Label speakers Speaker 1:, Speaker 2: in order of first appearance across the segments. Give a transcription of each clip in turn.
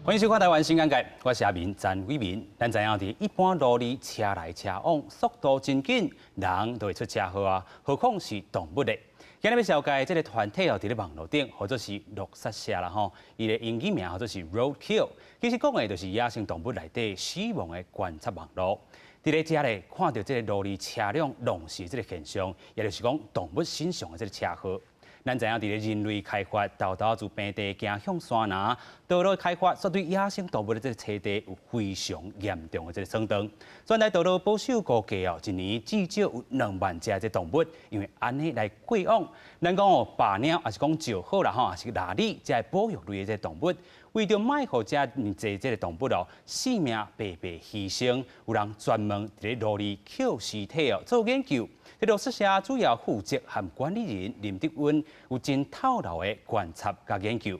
Speaker 1: 欢迎收看台湾新眼界，我是阿明詹伟民。咱知影伫一般路里车来车往，速度真紧，人都会出车祸啊，何况是动物咧？今日要紹介这个團體哦，伫咧網絡頂或者是落殺社啦吼，伊嘅英語名或者是 roadkill， 其實講嘅就是野生動物內底死亡嘅觀察網絡。伫咧遮咧看到这个路里車輛弄死这个現象，也就是講動物身上嘅这个車禍。咱知影，伫咧人類開發豆豆自平地行向山南，道路開發所對野生動物的這個棲地有非常嚴重的這個傷亡。全台道路保守估計哦，一年至少有2萬隻這動物，因為安尼來過往。咱講哦，白鳥也是講石虎啦吼，也是蠟鯉，這係保育類的這個動物。為着賣互這麼濟這個動物哦，性命白白犧牲，有人專門伫咧路里捡屍體哦做研究。這落殺社主要負責和管理人林德溫有真透露的觀察甲研究，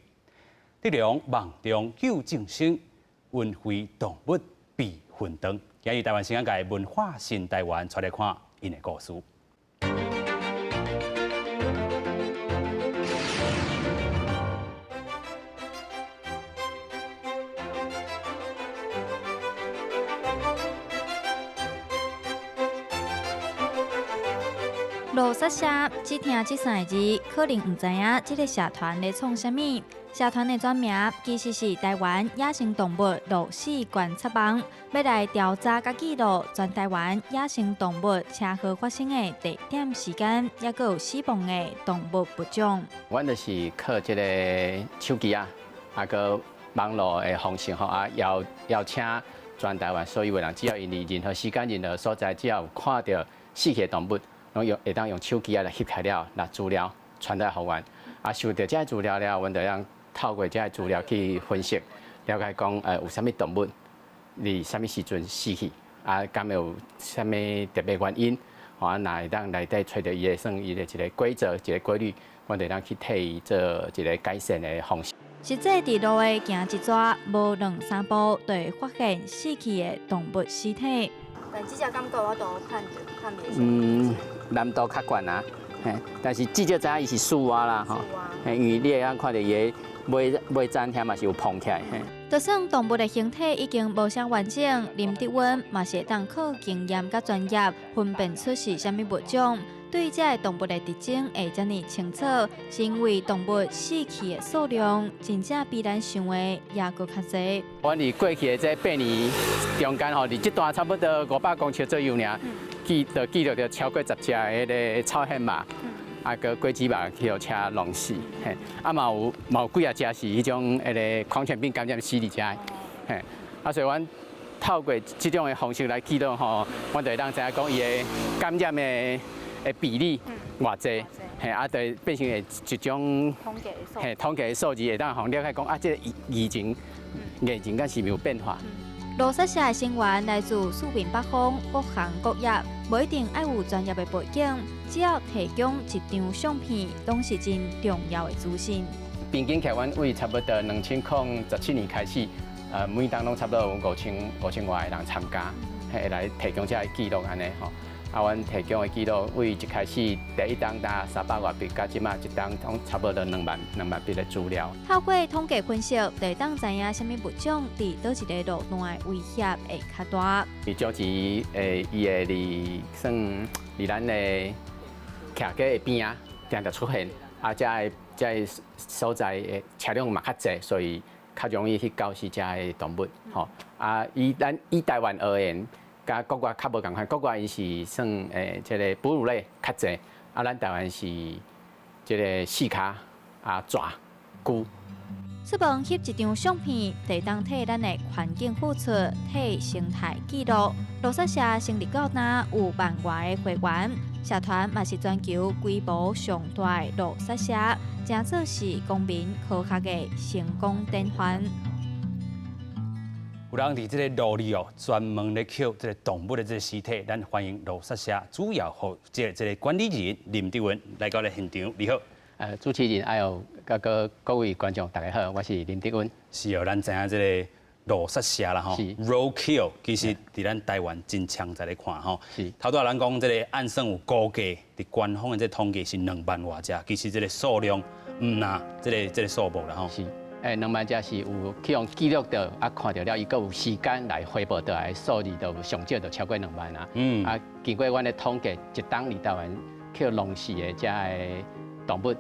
Speaker 1: 力量夢中救眾生，運回動物避魂燈。今日台灣新眼界文化新台灣出來看因的故事。
Speaker 2: 落杀社只聽這3個字，可能唔知影這個社團咧創啥物。社團的全名其實是台灣野生動物落死觀察網，要來調查甲記錄全台灣野生動物車禍發生的地點、時間，也閣有死亡的動物物種。
Speaker 3: 阮就是靠這個手機啊，個網絡的方式吼啊，邀請全台灣所有的人，只要因任何時間、任何所在，只要有看到死去的動物。會當用手機啊來翕起了，拿資料傳達互阮。啊，收到這資料了，阮就讓透過這資料去分析，了解講有啥物動物，佇啥物時陣死去，啊，敢有啥物特別原因，啊，那會當內底找到伊個算伊個一個規則、一個規律，阮就當去替伊做一個改善的方式。
Speaker 2: 實際佇路的行一逝，無2-3步就會發現死去的動物屍體。但這隻感覺我都看袂。
Speaker 3: 難度較懸啊，但是至少知影伊是樹蛙啦，吼，因為你會當看到伊個尾針遐嘛是有膨起來。
Speaker 2: 就算動物的形體已經無啥完整，林德溫嘛是會當靠經驗甲專業分辨出是啥物物種。對這個動物的特徵會遮爾清楚，是因為動物死去的數量真正比咱想的也閣較濟。
Speaker 3: 阮佇過去的這8年中間吼，佇這段差不多500公尺左右爾。記錄到超過10隻迄個草hen馬，啊個果子馬去互車弄死，嘿，啊嘛有幾啊隻是迄種迄個狂犬病感染死佇遮，嘿，啊所以阮透過這種的方式來記錄吼，阮就會當知影講伊個感染的比例偌濟，嘿，啊就變成一種統計的數字，會當互了解講啊，這個疫情敢是毋是有變化。
Speaker 2: 落殺社的成員來自四面八方，各行各業，無一定愛有專業的背景，只要提供一張相片，都是真重要的資訊。
Speaker 3: 平均起來，阮為差不多2017年開始，每當攏差不多有5000外的人參加，係來提供這個記錄安尼吼。啊，阮提供的記錄，為一開始第一檔打300外筆，到即馬一檔攏差不多2萬筆的資料。
Speaker 2: 透過統計分析，就當知影啥物物種佇倒一個路段的威脅會較大。
Speaker 3: 總之，伊會算佇咱的徛街的邊啊，定定出現，啊，這個所在的車輛嘛較濟，所以較容易去搞死這個動物。吼，啊，以台灣而言。甲國外較無共款，國外伊是算即個哺乳類較濟，啊，咱台灣是即個四腳啊蛇龜。
Speaker 2: 出門翕一張相片，就當替咱的環境付出，替生態記錄。落殺社成立到今有萬外的會員，社團嘛是全球規模上大的落殺社，真做是公民科學的成功典範。
Speaker 1: 有人伫這個路里哦，專門咧捡這個動物的這個屍體，咱歡迎落殺社主要負責這個管理人林德溫來到咧現場。你好，
Speaker 3: 主持人還有各位觀眾，大家好，我是林德溫。
Speaker 1: 是哦，咱知影這個落殺社啦吼 ，roadkill 其實伫咱台灣真強在咧看吼。頭拄仔咱講這個按算有估計，伫官方的這統計是2萬多隻，其實這個數量唔拿這個數目啦吼。
Speaker 3: 2万只是有去用记录到啊，看到了伊个有时间来回报到来数字，都上少就超过2万啊。啊，经过阮的统计，一档里台湾去弄死的这个动物，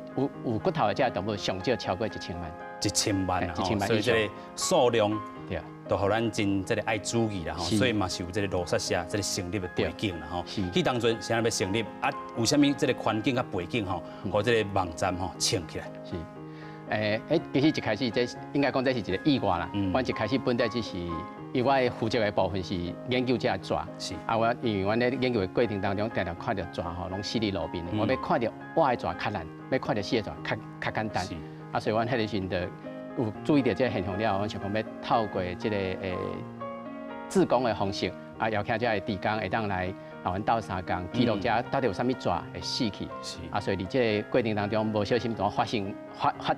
Speaker 3: 有骨头的这个动物上少超过1000万。
Speaker 1: 1000万啊，
Speaker 3: 1000万
Speaker 1: 所以这个数量
Speaker 3: 对啊，
Speaker 1: 都互咱真这个爱注意啦吼，
Speaker 3: 是
Speaker 1: 所以嘛是有这个罗刹社这个成立的背景啦吼。
Speaker 3: 是
Speaker 1: 去当阵是安要成立啊？有啥物这个环境甲背景吼，和这个网站吼撑起来？
Speaker 3: 是。其实一开始这应该讲这是一个意外啦。阮一开始本来只是，因为我负责的部分是研究这个蛇。
Speaker 1: 是。
Speaker 3: 啊，因为阮咧研究的过程当中，常常看到蛇吼，拢死伫路边的。我要看到活的蛇较难，要看到死的蛇较简单。是。啊，所以阮迄个时阵就有注意到这个现象了，阮想讲要透过这个自工的方式，啊，邀请这个职工会当来阮斗3工，记录这到底有啥物蛇会死去。是。啊，所以伫这个过程当中，无小心怎发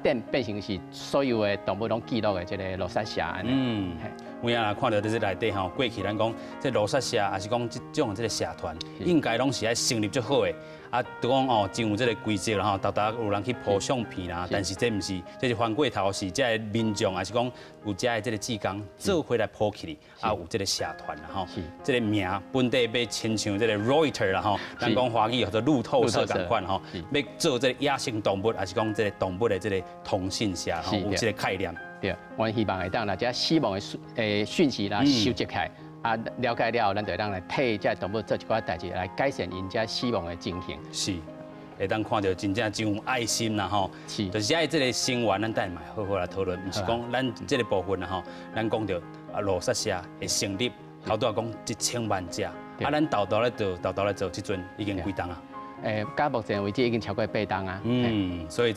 Speaker 3: 展变成是所有的动物拢记录的这个罗刹社安尼。
Speaker 1: 有影啦，看到在这内底吼，过去咱讲这罗刹社，也是讲这种这个社团，应该拢是爱成立最好的。啊，就讲哦，真有这个规则啦吼，逐有人去拍相片啦，但是这毋是，这是翻过头是这个民众，还是讲有这个这个志工做回来抱起哩，啊有这个社团啦吼，这个名本地要亲像这个 Reuters 啦吼，咱讲华语或者路透社共款吼，要做这个野生动物，还是讲这个动物的这个通信社吼，有这个概念。
Speaker 3: 对，我希望会当来这死亡的讯息啦收集起来。啊，了解了后，咱就会当来替这动物做一寡代志，来改善因这死亡的情形。
Speaker 1: 是，会当看到真正真有爱心啦吼。是，就是在这个生源，咱等下好好来讨论，毋是讲咱这个部分啦吼，咱讲到啊罗刹社会成立，头拄讲1000万只，啊咱豆豆来做，即阵已经几档啊？
Speaker 3: 到目前为止已经超过8档啊。
Speaker 1: 所以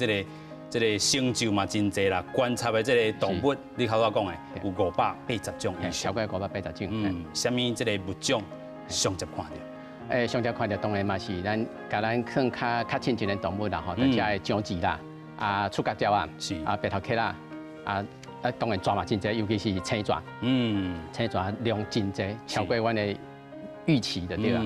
Speaker 1: 这个成就嘛真济啦，观察的这个动物，你头拄讲的有580种以上，
Speaker 3: 超过580种。
Speaker 1: 什么这个物种上接看到？
Speaker 3: 上接看到当然嘛是咱甲咱算较亲近的动物啦吼，就遮个章鱼啦，啊触角鸟啊，啊白头壳啦，啊当然蛇嘛真济，尤其是青蛇。青蛇量真济，超过阮的预期的对啦。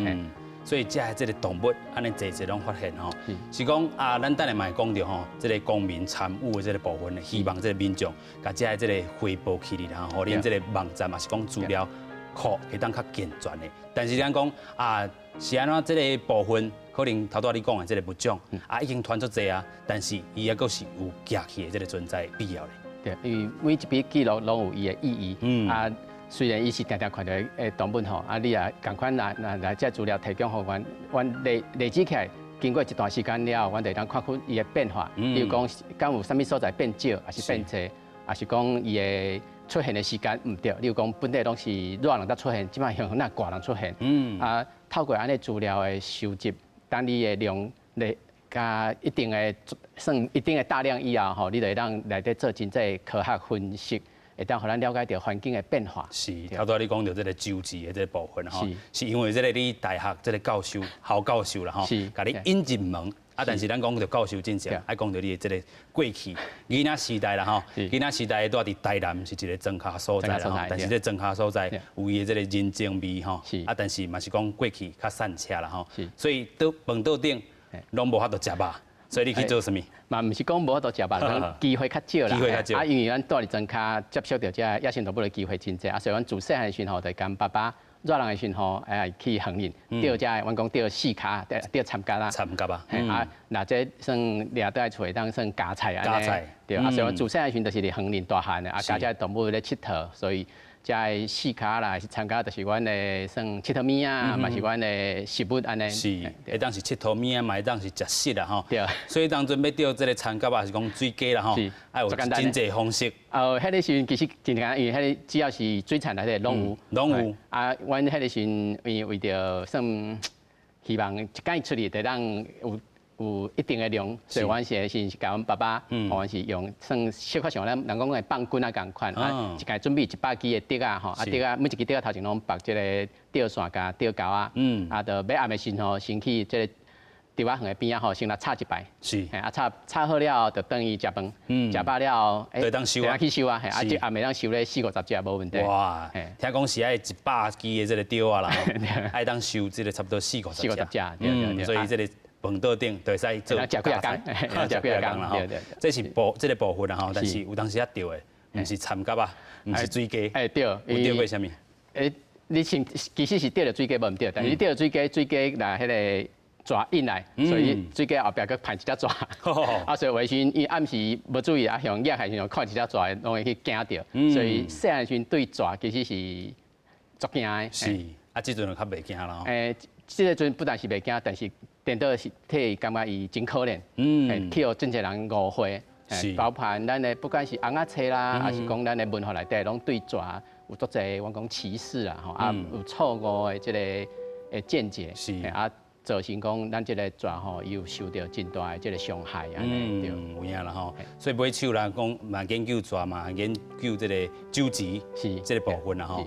Speaker 1: 所以这个动物安尼侪拢发现吼，是讲啊，咱等下嘛会讲到吼，这个公民参与的这个部分，希望这个民众甲这个汇报起嚟啦，吼，连这个网站嘛是讲资料库会当较健全的。但是咱讲啊，是安怎这个部分可能头拄你讲的这个物种啊，已经传出济啊，但是伊也阁是有夹起的这个存在必要的。
Speaker 3: 对，因为每一笔记录拢有伊的意义。啊。虽然伊是常常看到诶动物吼，啊你也共款来这资料提供互阮累积起来，经过一段时间了，阮就当看出伊的变化。比如讲，敢有啥物所在变少，还是变多，还是讲伊的出现的时间唔对。例如讲，本地拢是热人才出现，即摆向那寒人出现。啊，透过安尼资料的收集，当你的量来加一定的算一定的大量以后吼，你就会当内底做真正科学分析。会当互咱了解到环境的变化。
Speaker 1: 是，头拄你讲到这个周期的这个部分吼，是因为这个你大学这个教授校教授啦吼，甲你引入门。啊，但是咱讲到教授真正，爱讲到你的这个过去囡仔时代啦吼，囡仔时代住伫台南是一个庄卡所在啦吼，但是这庄卡所在有伊的这个人情味吼，啊，但是嘛是讲过去较散车啦吼，所以到饭桌顶拢无法度食饱。所以你去做什么？
Speaker 3: 嘛，唔是讲无法度食吧，机会较少啦。
Speaker 1: 机会较少。
Speaker 3: 啊，因为咱住伫庄卡接触到这野生动物的机会真济，啊，所以阮自细汉的时候就跟爸爸热人的时候，去横林钓这，阮讲钓四卡，钓参加啦。
Speaker 1: 参加啊。
Speaker 3: 啊，那这算掠倒来厝当算家菜啊。家菜。对，啊，所以阮自细汉的时候就是伫横林大汉的，啊，加这动物咧佚佗，所以。在四卡啦，是参加，就是阮的算佚佗物啊，嘛是阮的食物安尼。
Speaker 1: 是，会当是佚佗物啊，嘛会当是食食啦吼。
Speaker 3: 对。
Speaker 1: 所以当阵要钓这个参甲啊，是讲水鸡啦吼，还有真济方式。
Speaker 3: 迄个时阵其实真简单，因为迄个只要是水产来的拢有。拢有。啊，阮迄个时阵为着算希望一间出去得当有一定的量，所以阮是甲阮爸爸，阮是用算小可像咱人讲的放棍啊共款，啊，一间准备100支的竹啊，吼，啊竹啊，每一支竹啊头前拢绑即个钓线甲钓钩啊，啊，就尾暗的时吼，先去即个竹仔园的边啊，吼，先来插一排，是，啊插好了，就等伊食饭，食饱了，
Speaker 1: 就当收啊，
Speaker 3: 去收啊，啊，即暗暝当收咧40-50只无问题。
Speaker 1: 哇，听讲是爱100支的这个钓啊啦，爱当收即个差不多40-50只，
Speaker 3: 对，
Speaker 1: 所以这个。饭桌顶就会使做
Speaker 3: 食几啊工，食几啊工
Speaker 1: 啦吼。这是这个部分啦吼，但是有当时遐钓的，毋是参甲啊，毋是水鸡。
Speaker 3: 对，
Speaker 1: 有钓过啥物？
Speaker 3: 你其实是钓着水鸡无毋对，但是你钓着水鸡拿迄个蛇引来，所以水鸡后壁佫攀一只蛇，所以有时伊暗时无注意啊，向野海时看一只蛇，容易去惊着，所以细汉时对蛇其实是足惊的。
Speaker 1: 是，即阵就较袂惊啦。
Speaker 3: 即个阵不但是袂惊，但是电到是替伊感觉伊真可怜，去互真侪人误会。包含咱的不管是红仔册啦，还是讲咱的文化内底，拢对蛇有足侪我讲歧视啦，吼有错误的即个见解，造成讲咱即个蛇吼，伊有受到真大的即个伤害安尼，对，
Speaker 1: 有影啦吼。所以买手啦，讲嘛研究蛇嘛，研究即个周期是即个部分啦吼。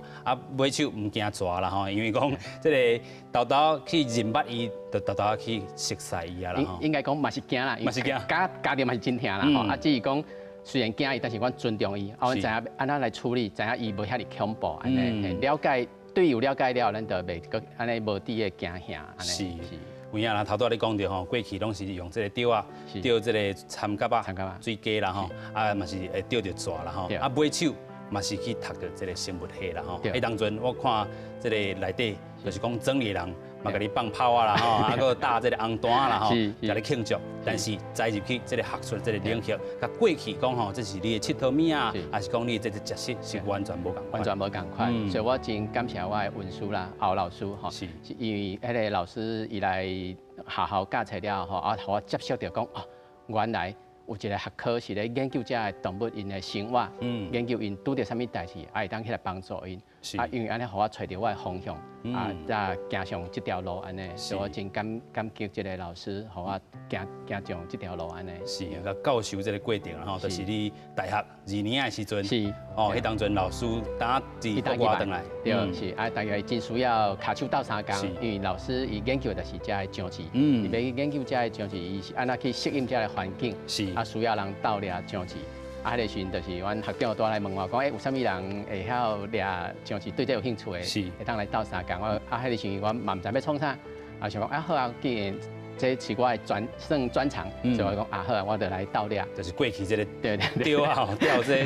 Speaker 1: 买手唔惊蛇啦吼，因为讲即个豆豆去认捌伊，就豆豆去熟悉伊啊啦吼。
Speaker 3: 应该讲嘛是惊啦，
Speaker 1: 嘛是惊，
Speaker 3: 家己嘛是真疼啦吼。只是讲虽然惊伊，但是阮尊重伊，阮知影安怎来处理，知影伊无遐尼恐怖安尼，了解。对有了解了，咱就袂个安尼无伫个惊吓安尼。是，
Speaker 1: 有影啦，头拄你讲着吼，过去拢是用这个钓啊，钓这个参甲啊、水鸡啦吼，嘛是会钓着蛇啦吼，买手嘛是去读着这个生物系啦吼。迄当阵我看这个内底就是讲整理人嘛，甲你放炮啊啦吼，搁搭这个红单啦吼，甲你庆祝。但是栽入去这个学术这个领域，甲过去讲吼，这是你的佚佗物啊，还是讲你这个知识是完全无共款。
Speaker 3: 完全无共款，所以我真感谢我的文书啦、敖老师吼，是因为迄个老师伊来学校教册了吼，互我接受到讲哦，原来有一个学科是咧研究这的动物因的生活，研究因拄着啥物代志，会当起来帮助因。因为安尼，互我找到我的方向，再行上这条路安尼，所以我真感激这个老师，互我行上这条路安尼。
Speaker 1: 是，甲教授这个过程吼，就是你大学2年的时阵，是哦，迄当阵老师打自国外回来，
Speaker 3: 对，是大家真需要骹手斗相共，因为老师伊研究的是遮的种子，伊要研究遮的种子，伊是安怎去适应遮的环境，是需要人斗掠种子。迄个时阵，就是阮学长带来问我，讲有啥物人会晓掠种子，对这有兴趣的，会当来斗相共。我迄个时阵，我嘛毋知要创啥，想讲好啊，既然这是我的专长，所以我讲好啊，我就来斗掠。
Speaker 1: 就是过去这个钓啊，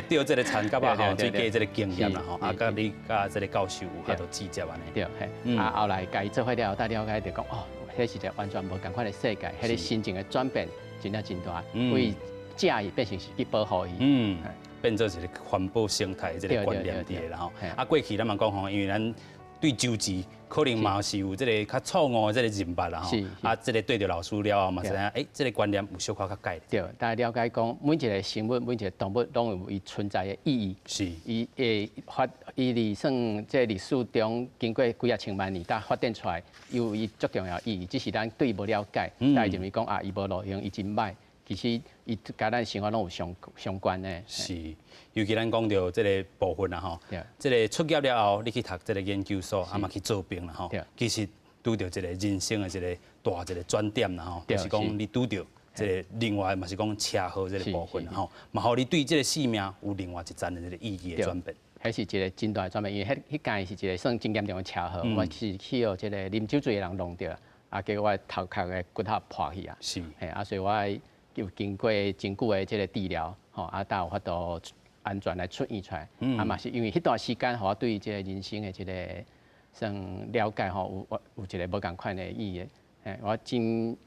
Speaker 1: 钓这个参甲啊，吼，最加这个经验啦，吼，甲你甲这个教授有遐多指教安尼。
Speaker 3: 对，后来甲伊做伙了，大了解就讲哦，迄是一个完全无共款的世界，迄个心情的转变真正真大，为正伊变成是去保护伊，
Speaker 1: 变做一个环保生态这个观念伫啦吼。过去咱嘛讲吼，因为咱对周期可能嘛是有这个较错误的这个认捌啦吼。这个对着老师了后嘛，知影这个观念有小可较改。
Speaker 3: 对，大家了解讲，每一个生物、每一个动物拢有伊存在的意义。是。伊伫算这历史中经过几啊千万年，但发展出来有伊足重要意义，只是咱对伊无了解，大家认为讲伊无路用，伊真歹。其实伊甲咱生活拢有相关的。
Speaker 1: 是，尤其咱讲到这个部分啦吼，这个出业了后，你去读这个研究所，嘛去做兵啦吼。其实拄到这个人生的这个大一个转点啦吼，就是讲你拄到这个另外嘛是讲车祸这个部分啦吼，嘛互你对这个生命有另外一层的这个意义的转变。
Speaker 3: 迄是一个真大的转变，因为迄件是一个算真严重的车祸，我是去互这个啉酒醉的人弄着，结果我头壳的骨头破去啊。是，所以我又经过真久的这个治疗，才有法度安全来出院出来。嘛是因为迄段时间，我对这个人生的这个算了解有一个无共款的意义。我真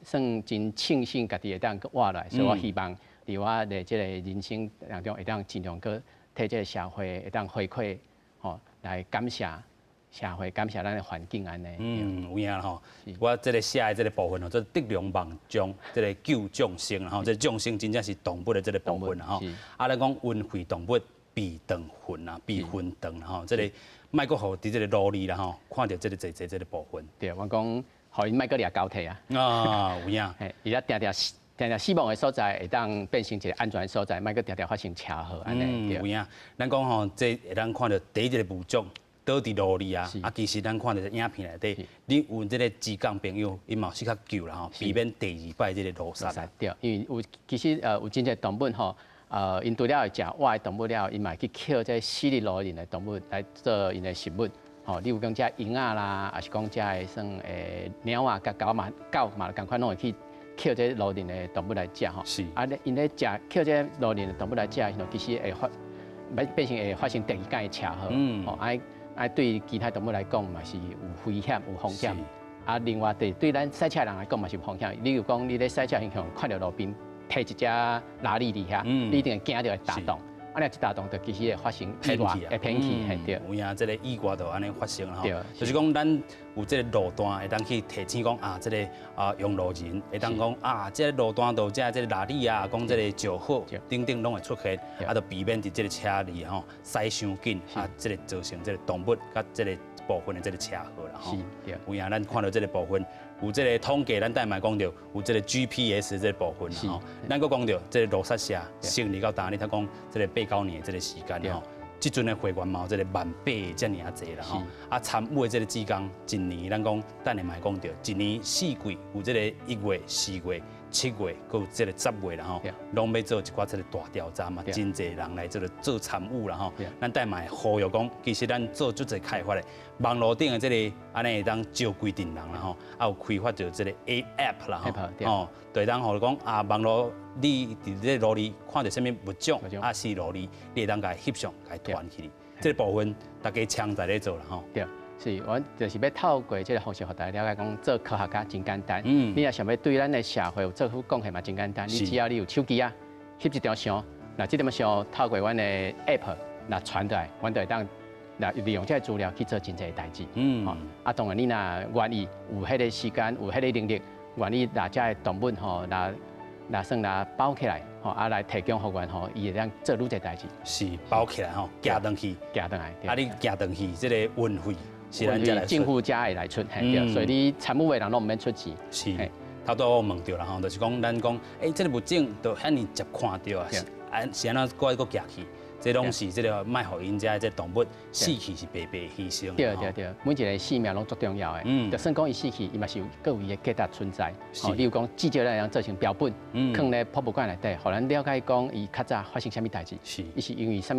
Speaker 3: 庆幸家己会当活来，所以我希望伫我的这个人生当中会当尽量去替这个社会会当回馈，来感谢社会，感谢咱的环境安尼。
Speaker 1: 有影吼，我这个写的这个部分吼，做德良望将这个救众生啦吼，这众生真正是动物的这个部分啦吼。咱讲温惠动物避长魂啊，避魂长啦吼，这个莫搁互伫这个努力啦吼，看到这个这个部分。
Speaker 3: 对，我讲，互因莫搁掠交替啊。
Speaker 1: 有影。
Speaker 3: 伊咧定定死亡的所在会当变成一个安全的所在，莫搁定定发生车祸安尼。
Speaker 1: 有影。咱讲吼，这会当看到第一个部长。倒伫路里啊！其实咱看到影片内底，你有这个志工朋友，伊嘛是较救啦吼，避免第二摆这个路杀。
Speaker 3: 对，因为其实有真侪动物吼，因除了会食活的动物了，因嘛去捡这死伫路里的动物来做因的食物。例如讲遮鹰仔啦，还是讲遮的算鸟啊、甲狗嘛共款拢会去捡这路林的动物来食吼。
Speaker 1: 是。
Speaker 3: 啊，因咧食捡这路林的动物来食，其实会变成会发生第二间的车祸。哦，对其他动物来讲嘛是有危险、有风险。啊，另外对咱赛车人来讲嘛是有风险。例如讲，你咧赛车现象看到路边摕一只拉力伫遐，你一定会惊到会打动。啊，那一打动，就其实会发生意外，会偏去，系对。
Speaker 1: 有影这个意外就安尼发生了
Speaker 3: 吼。
Speaker 1: 就是讲咱有这个路段会当去提醒讲啊，这个用路人会当讲啊，这个路段都这个拉力啊，讲这个石好等等拢会出现，啊，就避免伫这个车里吼驶伤紧，啊，这个造成这个动物甲这个部分的这个车祸啦吼。有影咱看到这个部分。有这个统计，咱等下讲到有这个 GPS 这个部分啦吼，咱佫讲到这个罗刹社成立到当日，他讲这个8、9年的这个时间吼，即阵的会员嘛有这个180遮尔啊济啦吼，啊参与的这个志工一年，咱讲等下嘛讲到一年4季有这个1月、4月、7月，佮有这个10月啦吼，拢要做一寡这个大调查嘛，真侪人来做参与啦吼，咱等下嘛呼吁讲，其实咱做足侪开发的。网络顶的这个安尼会当照规定人啦吼，啊有开发着这个 app 啦吼，哦，对当互讲啊网络你伫这路里看到什么物种啊是路里，你会当甲翕相甲传起，这个部分大家枪在咧做啦吼。
Speaker 3: 对，是，我就是要透过这个方式，互大家了解讲做科学家真简单。你若想要对咱的社会有做出贡献嘛，真简单。你只要你有手机啊，翕一条相，那这条相透过阮的 app 那传来，阮就会当。那利用这个资料去做真侪代志，啊，当然你若愿意有迄个时间，有迄个能力，愿意拿这个动物吼，拿算拿包起来，吼，啊来提供予员吼，伊会当做愈侪代志。
Speaker 1: 是包起来吼，寄登去，啊，你寄登去，这个运费是咱家来出，
Speaker 3: 政府家会来出，对，所以你参与的人拢唔免出钱。
Speaker 1: 是，头拄我问到啦吼，就是讲咱讲，这个物种都遐尼接看到啊，是安怎过来个寄去？这拢是这个卖互因遮这动物死去是白白牺牲。
Speaker 3: 对，每一个性命拢足重要的。就算讲伊死去，伊嘛是有各位的价值存在。例如讲，至少咱样做成标本，放咧博物馆内底，互咱了解讲伊较早发生啥物代志。伊是因为啥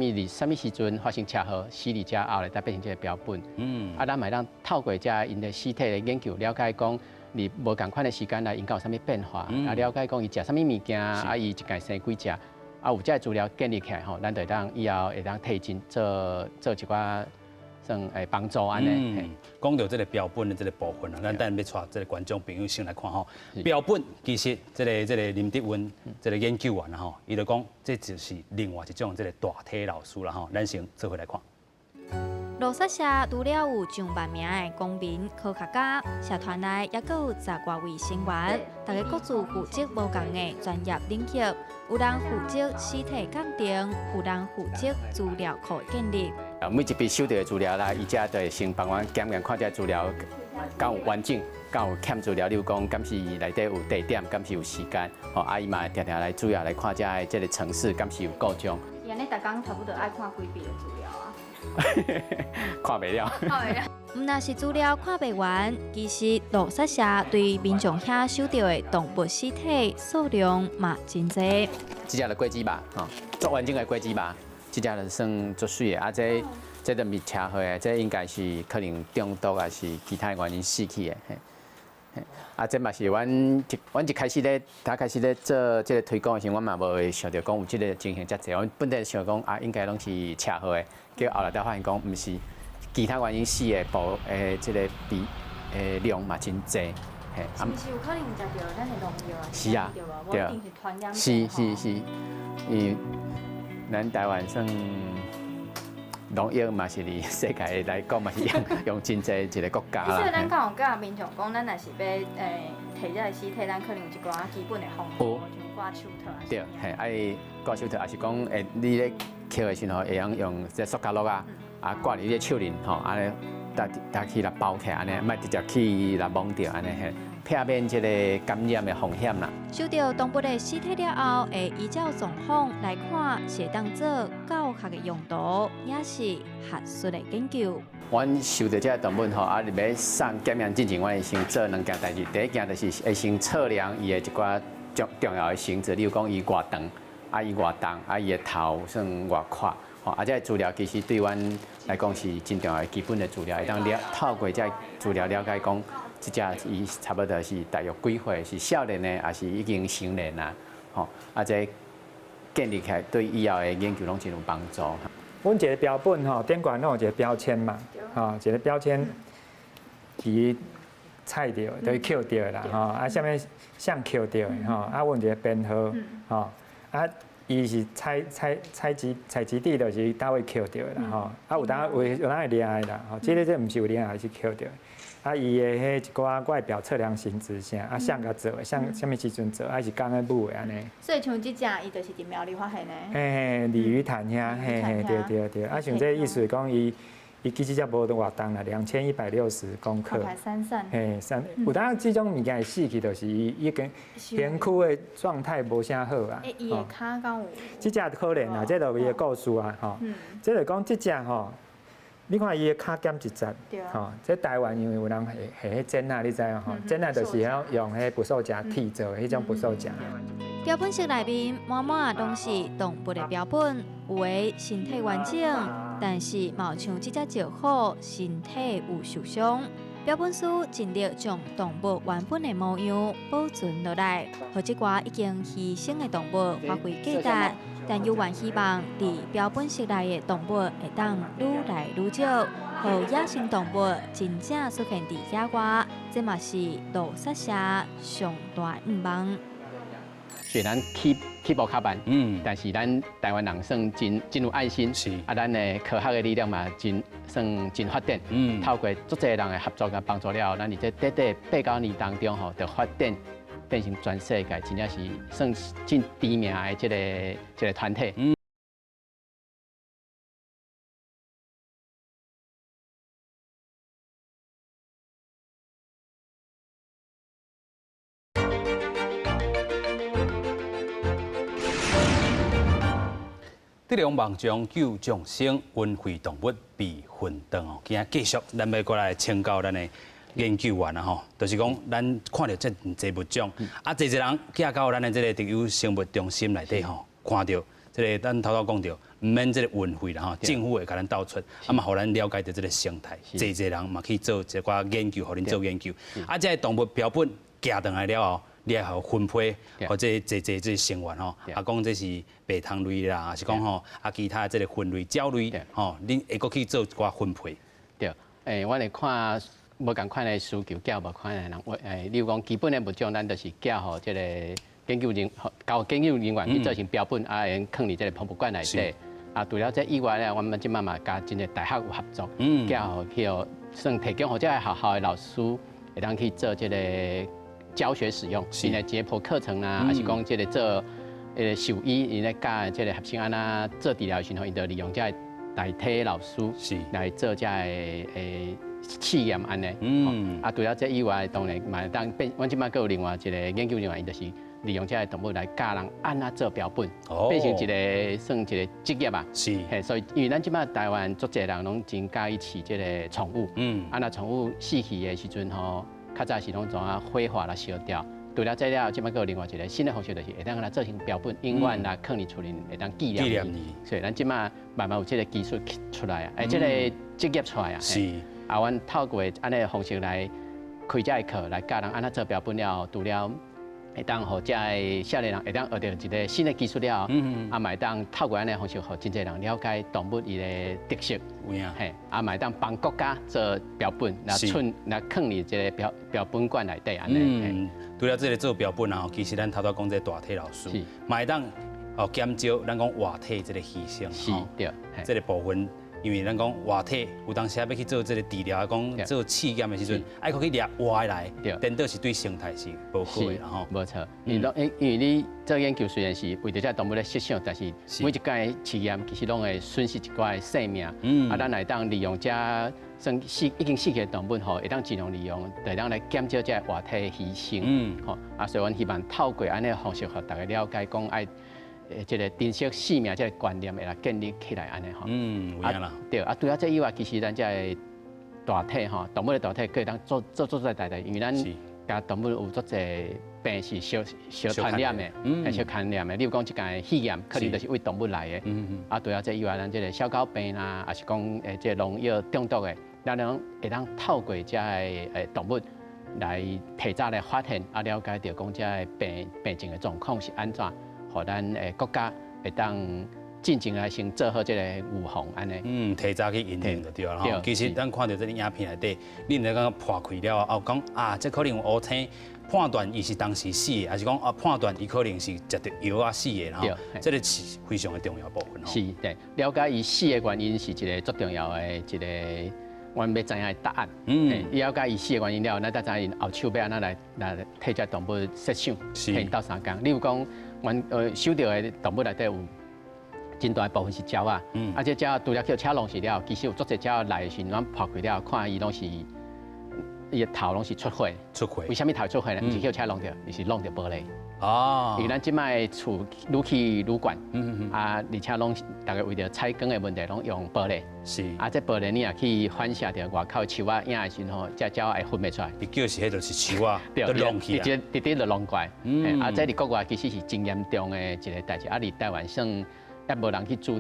Speaker 3: 物时阵发生车祸，死伫遮后来才变成这个标本。啊，咱咪当透过遮因的尸体的研究，了解讲你无共款的时间来因有啥物变化，啊，了解讲伊食啥物物件，啊，伊一家生几只。啊，有这资料建立起来吼，咱就当以后会当提前做一寡算帮助安尼。
Speaker 1: 讲到这个标本的这个部分啊，咱等下要带这个观众朋友先来看吼。标本其实这个林德文这个研究员啦吼，伊就讲这就是另外一种这个大体老师啦吼，咱先做回来看。
Speaker 2: 罗刹社除了有上万名的公民、科学家，社团内也有10多位成员，大家各自负责无同的专业领域。有人负责尸体鉴定，有人负责资料库建立。
Speaker 3: 每一笔收到的资料啦，伊才就会先帮我检验看这资料敢有完整，敢有欠资料，例如讲敢是内底有地点，敢是有时间，吼，啊伊嘛常常来主要来看这个城市，敢是有故障。
Speaker 2: 伊安尼，逐工差不多爱看几笔的资料啊？
Speaker 3: 看袂了。
Speaker 2: 毋若是资料看袂完，其实罗刹社对民众遐收到的动物尸体数量嘛真侪。
Speaker 3: 这只就果子肉，吼，足完整的果子肉，这只就算足水的。啊，这都未车祸的，这应该是可能中毒还是其他原因死去的。啊，这嘛是阮一开始咧，开始咧做这个推广的时候，阮嘛无会想到讲有这个情形遮济。阮本来想讲啊，应该拢是车祸的，结果后来才发现讲毋是，其他原因死的这个量嘛真济。
Speaker 2: 是毋是有可能食到咱的农药啊？
Speaker 3: 是啊，对啊，是，咱台湾算农药嘛是伫世界来讲嘛是用真济一个国家啦。
Speaker 2: 所以咱敢有甲民众讲，咱若是要摕这个尸体，咱可能有一寡基本的方法，像挂手套啊。
Speaker 3: 对，爱挂手套，也是讲你咧捡的时候会用这塑胶袋啊挂伫你手里吼，安尼搭起来包起来，安尼莫直接去来摸掉安尼嘿。避免这个感染的风险啦。
Speaker 2: 收到动物的尸体了后，会依照状况来看，是当做教学的用途，也是学术的研究。
Speaker 3: 阮收到这个动物吼，啊，入要送检验之前，阮会先做2件代志。第一件就是会先测量伊的一寡重要的性质，例如讲伊偌长，啊伊偌重，啊伊的头算偌宽，吼，啊这资料其实对阮来讲是真重要的基本的资料，会当透过这资料了解讲。这只伊差不多是大约几岁，是少年的，还是已经成年啦？吼，这建立起来对以后的研究拢真有帮助。
Speaker 4: 阮一个标本吼，顶管拢有一个标签嘛，吼，一个标签，伊菜着，就是扣着啦，吼，啥物像扣着的吼，阮一个编号，吼，伊是采集地就是倒位扣着啦，吼，有当会掠的啦，吼，这毋是有掠的，是扣着。伊的迄一寡外表测量形质啥，像甲做的，像啥物时阵做，还是刚个母的安尼。
Speaker 2: 所以像即只，伊就是伫苗栗发现的。
Speaker 4: 嘿，鲤鱼潭遐，嘿，对。像这意思是讲，伊其实才无偌重啦，2160公克。
Speaker 2: 散散。
Speaker 4: 嘿，有当即种物件会死去，就是伊已经偏枯的状态无啥好啊。
Speaker 2: 伊的骹敢有？
Speaker 4: 即只可能啦，这就伊的故事啊，吼。这就讲即只吼。你看伊个骹减一截，吼，这台湾因为有人下迄针啊，你知影吼？针啊就是用迄捕兽夹剃做的迄种捕兽夹。
Speaker 2: 标本室内面满满拢是动物的标本，有的身体完整，但是嘛有像即只石虎身体有受伤。标本师尽力将动物原本的模样保存落来，互即寡已经牺牲的动物发挥价值。但有愿希望，伫标本室内的动物会当愈来愈少，互野生动物真正出现伫野外，这嘛是落沙社上大愿望。
Speaker 3: 虽然起步较慢，但是咱台湾人算真有爱心，咱的科学的力量嘛算真发展。透过足侪人的合作甲帮助了，咱伫这短8、9年当中吼，就发展变成全世界真正是算真知名的这个团体。
Speaker 1: 这个梦将救众生，温惠动物避混灯哦。今日继续，咱要过来请教咱的研究员啊吼，就是讲咱看到这侪物种，侪人寄到咱的这个特有生物中心内底吼，看到这个咱头讲到，唔免这个运费啦吼，政府会甲咱导出，嘛，互咱了解到这个生态，侪人嘛去做一寡研究，互恁做研究。这个动物标本寄倒来了后。你还分配，或者这成员吼，讲这是白糖类啦，还是讲吼其他这个分类、藻类，吼，恁会阁去做一寡分配。
Speaker 3: 对，我来看无共款的需求，寄无款的人，例如讲基本的物种，咱就是寄互这个研究人员去做成标本，放伫这个博物馆内底。除了这以外咧，我们即嘛甲真个大学有合作，寄互去算提供互这个学校的老师，会当去做这个。教学使用，因来解剖课程啦，还是讲这个做兽医，因来教这个学生安那做治疗的时候，因就利用这代替老师来做这试验安尼。除了这以外，当然嘛当变，阮即摆阁有另外一个研究人员，因就是利用这动物来教人安那做标本，变成一个算一个职业吧。所以因为咱即摆台湾足侪人拢真介意饲这个宠物，那宠物死去的时阵吼。较早是拢怎啊灰化啦烧掉，除了这了，即摆阁有另外一个新的方式，就是会当来做成标本，永远来放伫厝里会当纪念伊。所以咱即摆慢慢有这个技术出来啊，这个职业出来啊。阮透过安尼的方式来开这个课，来教人安怎做标本了，除了会当互这个少年人会当学到一个新的技术了，嘛会当透过安尼的方式，互真侪人了解动物伊的特色。嘛会当帮国家做标本，来放入这个标本馆内底安尼。
Speaker 1: 除了这个做标本啊，其实咱头头讲这大体老师，嘛会当减少咱讲活体这个牺牲。
Speaker 3: 对，
Speaker 1: 这个部分。因为咱讲活体，有当时要去做这个治疗，讲做试验的时阵，爱去掠活来，等到是对生态是不好的，然后。
Speaker 3: 没错，因为你做研究虽然是为着这动物的设想，但是每一届试验其实拢会损失一寡生命。咱来当利用这算已经死去的动物吼，会当尽量利用，来当来减少这活体的牺牲。所以阮希望透过安尼的方式，互大家了解讲爱。这个珍惜生命这个观念会来建立起来安尼吼。
Speaker 1: 有影啦。
Speaker 3: 对，除了这以外，其实咱这个大体吼，动物的大体可以当做大，因为咱甲动物有足侪病是小传染的，小传染的。例如讲，即个肺炎可能就是为动物来的。除了这以外，咱这个小狗病啦，还是讲这农药中毒的，咱会当透过这个动物来提早来发现啊，了解到讲这个病情的状况是安怎，互咱诶国家会当进前来先做好这个预防安尼。
Speaker 1: 提早去应用就对了吼。其实咱看到这个影片内底，恁来讲破开了后，讲啊，这可能有乌青，判断伊是当时死的，还是讲啊判断伊可能是食着药啊死的，吼，这个是非常的重要部分吼。
Speaker 3: 是，对，了解伊死的原因是一个最重要的一个。阮要知影答案，了解伊死的原因了，咱才知因后手要安怎来替这动物设想，替到3工。例如讲，阮收到的动物内底有真大部分是鸟啊，啊这鸟除了叫车弄死了，其实有足侪鸟来的时阵，阮破开了，看伊拢是伊的头拢是出血。为什么头出血呢？毋是叫车弄着，而是弄着玻璃。因为咱即摆厝愈去愈悬，而且拢大概为着采光的问题，拢用玻璃。
Speaker 1: 是。
Speaker 3: 这玻璃你也去反射着外口树啊影的时候，这鸟会分袂出来。
Speaker 1: 伊叫是迄就是树啊，都弄去啊。
Speaker 3: 直直就弄过来。这伫国外其实是真严重的一个代志，伫台湾算也无人去注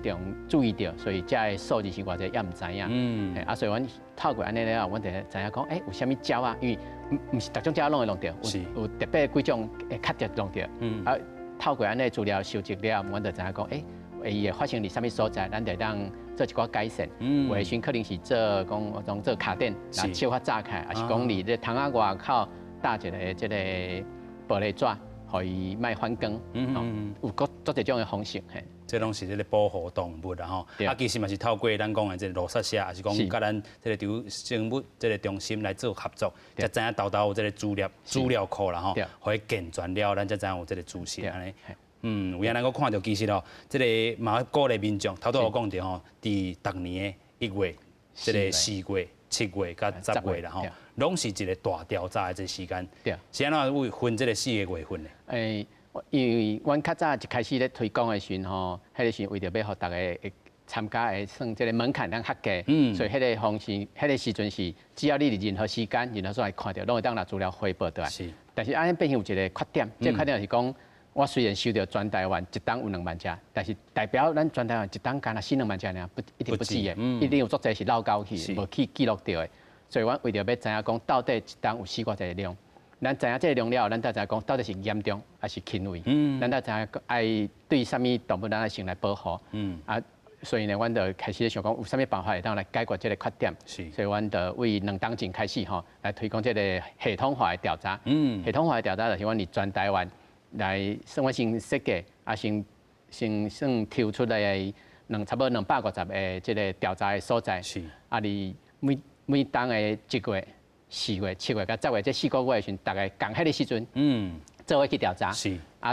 Speaker 3: 意到，所以这个数字是偌济也毋知影。所以阮透过安尼了，阮就知影讲，有啥物鸟啊？因为毋是逐种鸟拢会弄着，有特别几种会较着弄着。透过安尼资料收集了，阮就知影讲，伊会发生伫啥物所在，咱就当做一寡改善。有的时阵可能是做卡电，然后小可炸开，还是讲伫咧窗仔外口搭一个即个玻璃纸，互伊莫反光。有足一种的方式。
Speaker 1: 这拢是这个保护动物啦吼，其实嘛是透过咱讲的这个罗刹社，还是讲甲咱这个生物这个中心来做合作，才知影豆有这个资料库啦吼，可以健全了，咱才知影有这个资讯安尼。有影咱个看到其实咯，这个嘛鼓励民众，头拄我讲着吼，伫逐年的1月、这个4月、7月、甲10月啦吼，拢是一个大调查的这时间。是安怎会分这个4个月份呢？
Speaker 3: 因为阮较早一开始咧推广的时阵吼，迄个是为着要互大家会参加的算即个门槛当较低，所以迄个方式，迄个时阵是只要你伫任何时间、任何所在看到，拢会当拿资料汇报倒来。但是安尼变成有一个缺点，这个缺点是讲，我虽然收到全台湾一档有2万只，但是代表咱全台湾一档干那死2万只呢，一定不止的，一定有足侪是漏交去，无去记录到的。所以阮为着要知影讲，到底一档有死偌济量。咱知影这个量了，咱才知影讲到底是严重还是轻微。咱才知影爱对啥物动物咱爱先来保护。所以呢，阮就开始想讲有啥物办法会当来解决这个缺点。所以阮就为2档前开始吼，来推广这个系统化的调查。系统化的调查就是阮伫全台湾来，我先设计，先算抽出来差不多250个这个调查的所在。伫每档的1月。4月、7月、甲10月这4个月时，大概共迄个时阵，做伙去调查，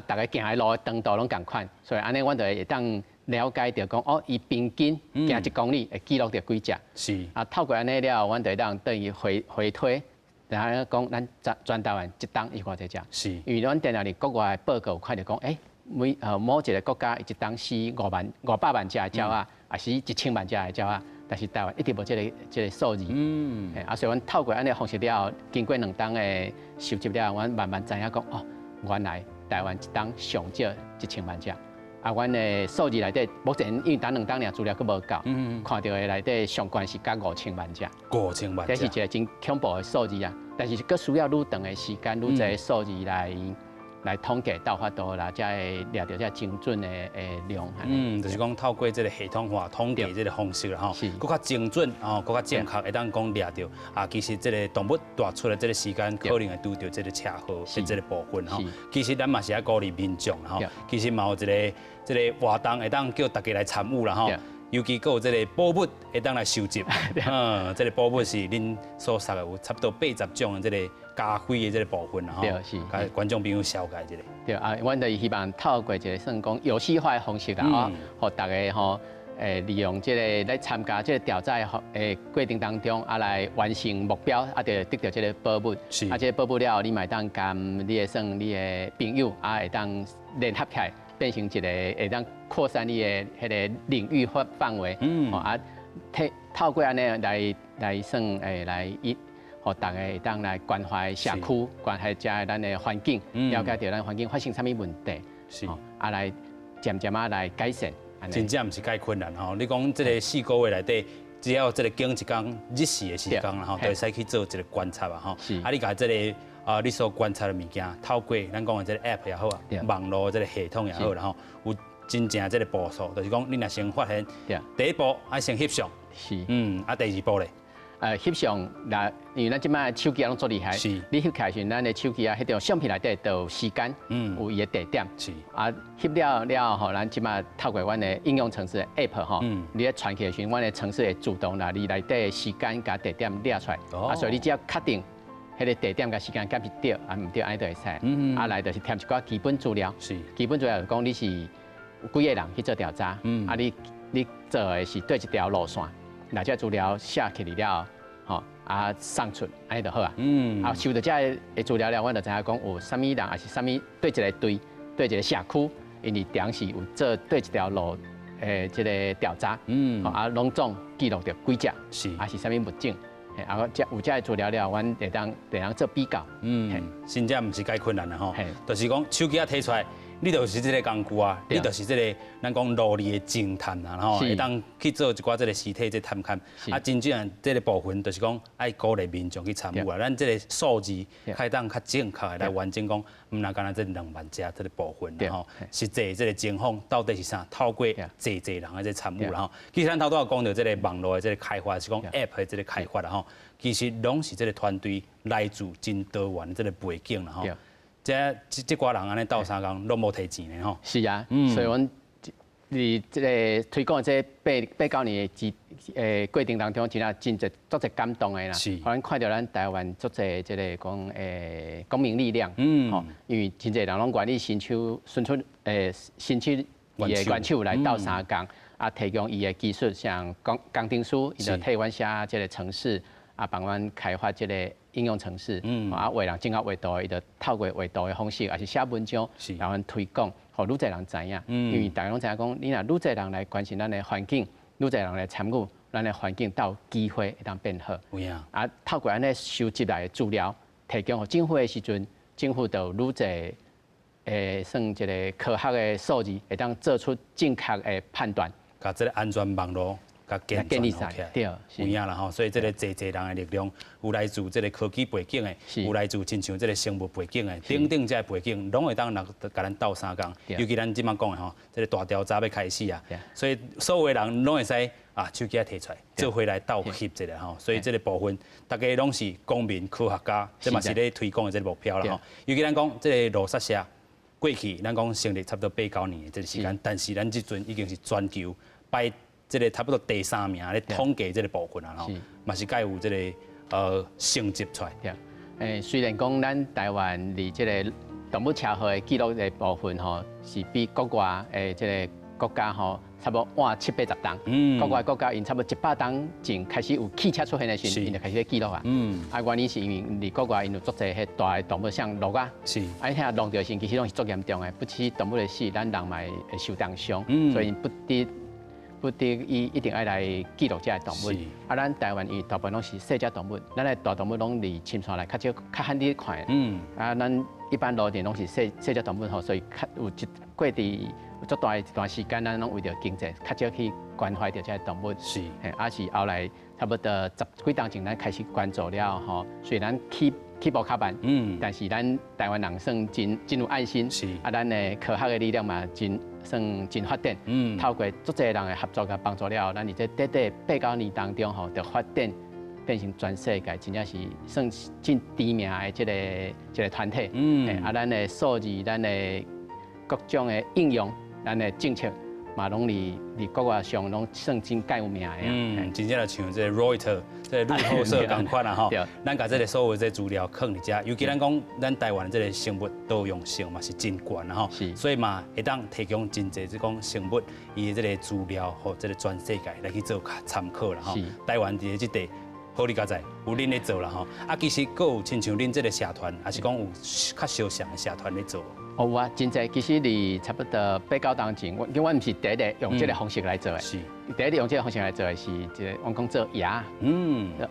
Speaker 3: 大家行的路的长度拢共款，所以安尼阮就会当了解到讲，伊平均行1公里会记录到几只，透过安尼了，阮就会当对伊回推，然后讲咱全台湾一档伊偌济只，因为阮定定伫国外的报告看到讲，某一个国家一档死500万只的鸟啊，还是1000万只的鸟啊。但是台湾一直无这个数字，所以阮透过安尼方式了后，经过2档的收集了，阮慢慢知影讲，原来台湾一档上少1000万只，阮的数字内底目前因为等2档尔资料佫无够，看到的内底上悬是甲5000万只，5000万只，这是一个真恐怖的数字啊！但是佫需要愈长的时间、愈侪数字来统计到法度啦，才会掠到遮精准的量。
Speaker 1: 就是讲透过这个系统化统计这个方式啦，吼，更较精准，更较正确，会当讲掠到其实这个动物大出的这个时间，可能会拄到这个车祸的这个部分吼。其实咱嘛是爱鼓励民众吼，其实嘛有这个活动会当叫大家来参与啦，吼。尤其有这个宝物会当来收集，这个宝物是恁所属的有差不多80种的这个加费的这个部分啦，吼，甲观众朋友了解一下。
Speaker 3: 对阮就希望透过一个算讲游戏化的方式啦，互大家吼，利用这个来参加这个调查的过程当中，来完成目标，就得到这个宝物。这个宝物了，你嘛当甲你的算你的朋友，会当联合起来。变成一个会当扩散你的迄个领域范围，透过安尼来算来互大家会当来关怀社区，关怀遮咱的环境，了解到咱环境发生啥物问题，来渐渐来改善。
Speaker 1: 真正毋是介困难吼！你讲这个4个月内底只要这个经一天日时的时间啦吼，就会使去做一个观察啊吼。啊，你甲这个你所观察的物件，透过咱讲的这个 app 也好啊，网络这个系统也好，然后有真正这个步数，就是讲你若先发现，第一步爱先翕相，啊第二步咧。
Speaker 3: 翕相，那因为咱即摆手机拢做厉害，你翕起来时，咱的手机啊，迄条相片内底都有时间，有伊的地点，啊翕了吼，咱即摆透过阮的应用程式 app 吼，你咧传起时，阮的程式会自动拿你内底的时间甲地点列出来，啊，所以你只要确定迄个地点甲时间甲是对，啊唔对，安尼就会使，啊来就是填一寡基本资料，基本资料就讲你是有几个人去做调查，啊你做的是对一条路线。那这资料写起来了，吼啊送出，安尼就好啊。啊收到这个资料了，阮就知影讲有啥物人，还是啥物对一个队，对一个社区，因为当时有做对一条路这个调查，啊拢总记录着几只，还是啥物物种，啊有这个资料了，阮会当做比较。
Speaker 1: 真正毋是介困难的吼，就是讲手机啊摕出来。你就是这个工具啊，你就是这个咱讲路里的侦探啊，然后会当去做一寡这个实体这探勘，啊，真正这个部分就是讲爱鼓励民众去参与啊，咱这个数字可以当较正确的来完整讲，唔那干那这2万只这个部分，然后实际这个情况到底是啥？透过济人的这参与，然后其实咱头拄也讲到这个网络的这个开发，是讲 app 的这个开发啦吼，其实拢是这个团队来自真多元的这个背景啦吼。这寡人安尼斗相共，拢无摕钱的吼。
Speaker 3: 是啊，所以阮伫这个推广这8、9年的过程当中，真啊真足侪感动的啦。是，互咱看到咱台湾足侪这个讲公民力量，吼，因为真侪人拢愿意伸出伊的援手来斗相共，啊，提供伊的技术，像工程师，伊就替阮写这个程式，啊，帮阮开发这个。应用程式，啊，画人正确画图，伊就透过画图的方式，还是写文章，然后推广，互愈侪人知影。因为大家拢知影讲，你若愈侪人来关心咱的环境，愈侪人来参与，咱的环境才有机会会当变好。啊，透过安尼收集来的资料，提供互政府的时阵，政府就有愈侪算一个科学的数字，会当做出正确的判断。
Speaker 1: 甲这个安全网络。建立起来，对，有影啦吼，所以这个济人的力量，有来自这个科技背景的，有来自亲像这个生物背景的，等等这背景，拢会当甲咱斗相共。尤其咱即摆讲的吼，这个大调查要开始啊，所以所有的人拢会使啊手机啊摕出来，做回来斗翕一下吼。所以这个部分，大家拢是公民科学家，这嘛是咧推广的这个目标啦吼。尤其咱讲这个罗刹社，过去咱讲成立差不多8、9年的这个时间，但是咱即阵已经是全球排。这个差不多第3名咧统计这个部分啊，吼，嘛是介有这个成绩出来。
Speaker 3: 虽然讲咱台湾离这个动物车祸的记录的部分吼，是比国外这个国家吼差不多晚7、80档。国外国家因差不多100档前开始有汽车出现的时，因就开始记录啊。啊，原因是因为离国外因有足侪迄大的动物像鹿啊，啊，遐弄着时其实拢是足严重的，不只动物的死，咱人嘛会受重伤，所以不得伊一定要来记录这动物。啊，咱台湾伊大部分拢是细只动物，咱的大动物拢离深山来较少、较罕你看。啊，咱一般路顶拢是细只动物吼，所以有过伫有足大一段时间，咱拢为着经济较少去关怀着这动物。啊是后来差不多10几档前，咱开始关注了吼。虽然起步较慢，但是咱台湾人算真有爱心。啊，咱的科学的力量嘛算真发展，透过足侪人的合作甲帮助了，咱伫这短8、9年当中吼，就发展变成全世界真正是算真知名的这个团体。啊，咱的数字、咱的各种的应用、咱的政策，嘛拢伫国外上拢算真介有名的。
Speaker 1: 真正就像这个 Reuters 这个路透社同款啦吼，咱甲这个所有这资料放伫遮，尤其咱讲咱台湾这个生物多样性嘛是真悬啦吼，所以嘛会当提供真侪即讲生物伊的这个资料和这个全世界来去做参考啦吼。台湾伫这地好你家在有恁咧做啦吼，啊其实佫有亲像恁这个社团，还是讲有较相像的社团咧做。
Speaker 3: 有啊，真侪，其实伫差不多8、9档前，我毋是第一个用这个方式来做的，第一个用这个方式来做的是这个我讲做鸭，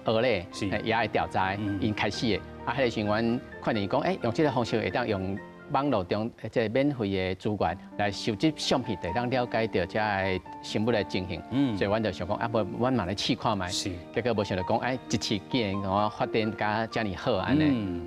Speaker 3: 鹅类，鸭的调查，因开始的。啊，迄个时阮看见伊讲，用这个方式会当用网络中即个免费的资源来收集相片，就当了解到遮个生物的情形。所以阮就想讲，无阮嘛来试看卖。
Speaker 1: 是。
Speaker 3: 结果无想到讲，一次竟然我发展甲遮尔好安尼。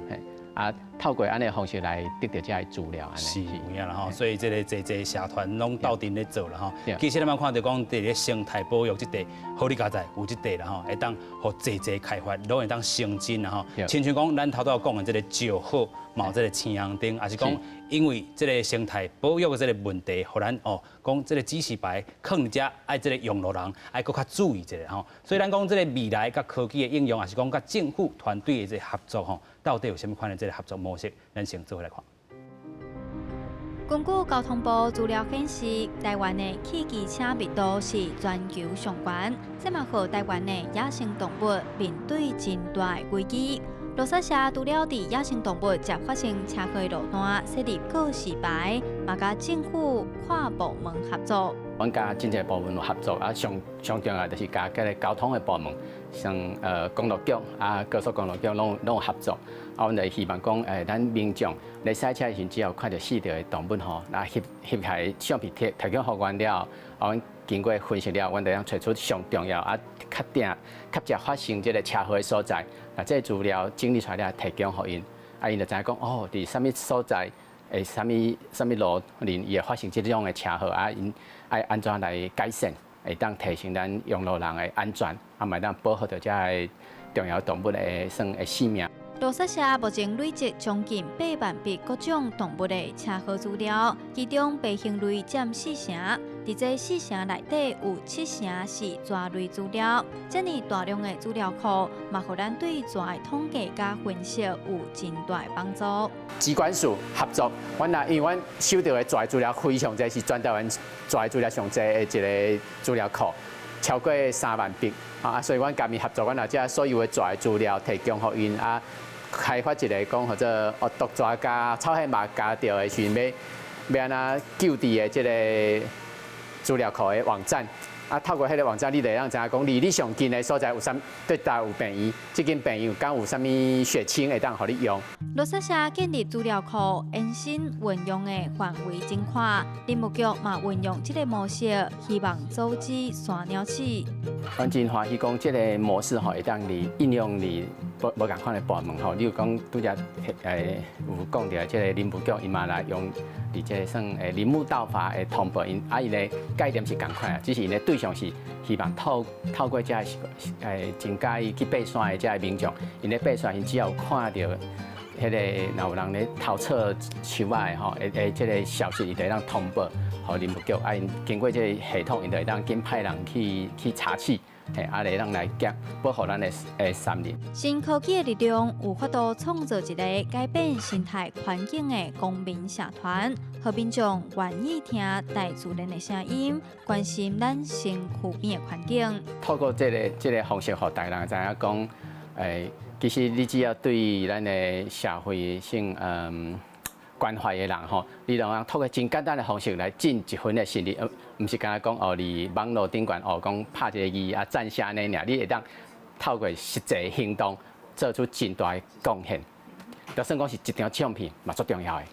Speaker 3: 透过安尼方式来得到遮个资料安尼。
Speaker 1: 是有影啦吼，所以这个这社团拢斗阵咧做啦吼。其实咱嘛看到讲，伫咧生态保育这块，好你家在有这块啦吼，会当互济开发，拢会当成真啦吼。亲像讲，咱头拄讲的这个石好，嘛有这个青阳灯，也是讲因为这个生态保育的这个问题，互咱讲这个指示牌放伫遮，爱这个用路人爱搁较注意一下吼。所以咱讲这个未来甲科技的应用，也是讲甲政府团队的这个合作吼。到底有什么款的这个合作模式？咱先做来看。
Speaker 2: 根据交通部资料显示，台湾的汽机车密度是全球上悬，这嘛和台湾的野生动物面对真大危机。罗萨社除了伫野生动物接发生车祸路段设立告示牌，嘛甲政府跨部门合作。
Speaker 3: 阮甲真侪部门有合作，上重要就是甲个交通的部门，像公路局高速公路局拢有合作。阮就希望讲咱民众来赛车时，只要看到死掉的动物吼，那翕下来相片提供互阮了，阮经过分析了，阮就找出上重要确实发生这个车祸的所在，这资料整理出来了提供互因，因就知影讲伫什么所在。什么路林也发生这种的车祸因爱安怎来改善，会当提升咱用路人的安全，嘛当保护到遮个重要动物的性命。
Speaker 2: 罗萨社目前累积将近8万笔各种动物的车祸资料，其中爬行类占4成，伫这4成内底有7成是蛇类资料。这么大量的资料库，嘛，互咱对蛇的统计甲分析有真大帮助。
Speaker 3: 机关署合作，因为阮收到的蛇资料非常多，是全台湾蛇资料上多的一个资料库，超过3万笔所以阮甲伊合作，阮也将所有的蛇资料提供互因开发一个讲或者毒蛇加草海马加掉的时阵，要安怎救治的这个资料库的网站。透过迄个网站，你就让知影讲离你上近的所在有啥对搭有病院，这间病院有啥物血清会当互你用。
Speaker 2: 罗萨社建立资料库，延伸运用的范围真宽。林务局嘛运用这个模式，希望阻止山鸟鼠。
Speaker 3: 阮真欢喜讲，这个模式会当应用无共款的部门例如讲拄则有讲到这个林务局，伊嘛来用这个算林务道法的通报因，伊的概念是共款只是因的对象是希望透过这真介意去爬山的这个民众，因咧爬山因只要有看到迄个若有人咧偷测树仔这个消息，伊就会当通报互林务局，因经过这个系统，因就会当紧派人去查取。来让来保护咱的山林。
Speaker 2: 新科技的力量有法度创造一个改变生态环境的公民社团，和民众愿意听大自然的声音，关心咱身躯边的环境。
Speaker 3: 透过这个方式，互大人知影讲，其实你只要对咱的社会性关怀的人你能透过真简单的方式来尽一分的心力，唔是干讲伫网络顶悬讲拍一个字赞下呢尔，你会当透过实际行动做出真大的贡献。就算讲是一张相片，嘛足重要的。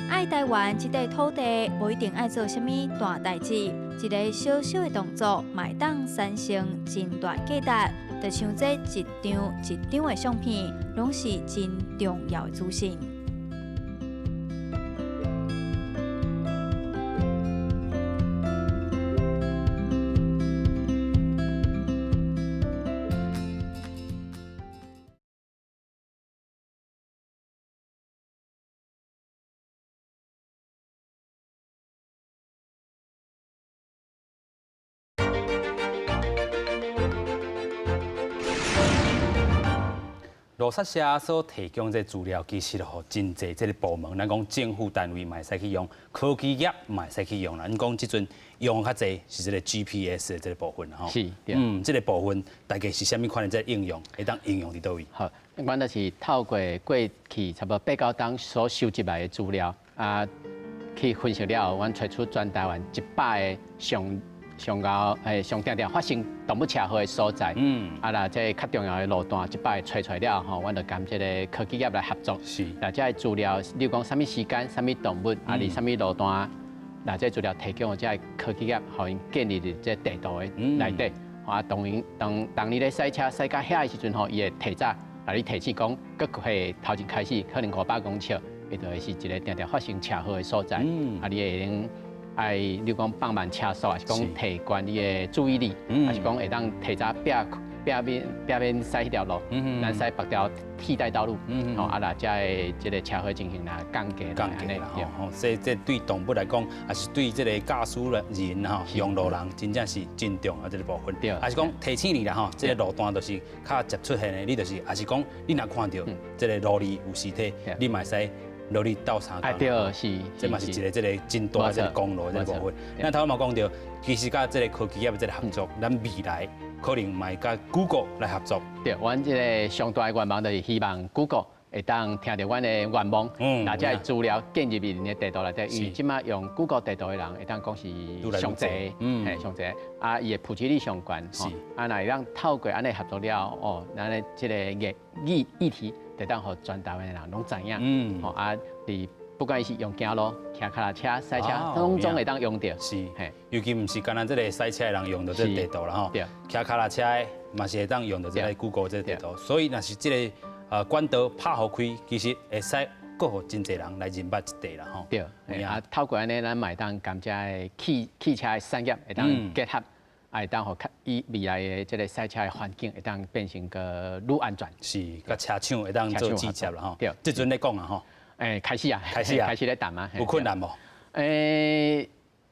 Speaker 2: 爱台湾这块土地，无一定爱做什么大代志，一个小小的动作，会当产生真大价值。就像这一张一张的相片，拢是真重要的资讯。
Speaker 1: 罗萨社所提供这资料，其实吼真侪这个部门，咱讲政府单位嘛会使去用，科技业嘛会使去用啦。咱讲即阵用较侪是这个 GPS 的这个部分吼。
Speaker 3: 是。
Speaker 1: 这个部分大概是虾米款的这个应用，会当应用伫倒位？
Speaker 3: 好，阮就是透过过去差不多8、9档所收集来的资料去分析了后，阮找出全台湾100个上高上定定发生动物车祸的所在。啊啦，这较重要的路段，一摆找出来了吼，阮就跟这个科技业来合作。
Speaker 1: 是。
Speaker 3: 那这资料，你讲什么时间、什么动物，啊，你什么路段，那这资料提供这科技业，互因建立伫这地图的内底。啊，当你咧赛车赛到遐的时阵吼，伊会提早，啊，你提醒讲，搁会头前开始可能500公尺，伊就会是一个定定发生车祸的所在。啊，你会用爱，你讲放慢车速，还是讲提高你的注意力，还是讲会当提早边驶迄条路，咱驶别条替代道路，吼啊啦，才会即个车祸情形啦降低
Speaker 1: 啦吼。所以这对动物来讲，也是对这个驾驶人吼，用路人真正是真重要这个部分。对，还是讲提醒你啦吼，这个路段就是较接触现的，你就是，还是讲你若看到这个路里有尸体，你嘛使落去斗相共。
Speaker 3: 对，是。
Speaker 1: 这嘛是一个这个真大这个公路这个部分。咱头嘛讲到，其实甲这个科技业这个合作，咱未来。可能嘛甲 Google 来合作。
Speaker 3: 对，阮即个上大的愿望就是希望 Google 会当听到阮的愿望，那这资料建入面的地图内底，因为即马用 Google 地图的人会当讲是上侪，上侪，啊，伊的普及率上高，啊，那让透过安尼合作了，哦，咱的即个议题，会当互全台湾的人拢知影，哦，啊，你。不管是用走路、骑脚踏车、赛车，拢总会当用到。
Speaker 1: 是，尤其唔是干那这个赛车的人用到这个地图啦吼，骑脚踏车的嘛是会当用到这个 Google 这个地图。所以若是这个管道拍好开，其实会使各互真侪人来认捌一地啦吼。
Speaker 3: 对，啊，透过安尼，咱嘛当感这汽车的产业会当结合，会当互伊未来的这个赛车的环境会当变成个愈安全。
Speaker 1: 是，甲车厂会当做直接啦吼。对，即阵咧讲啊吼。
Speaker 3: 开始啊，开始咧谈啊，
Speaker 1: 有困难无？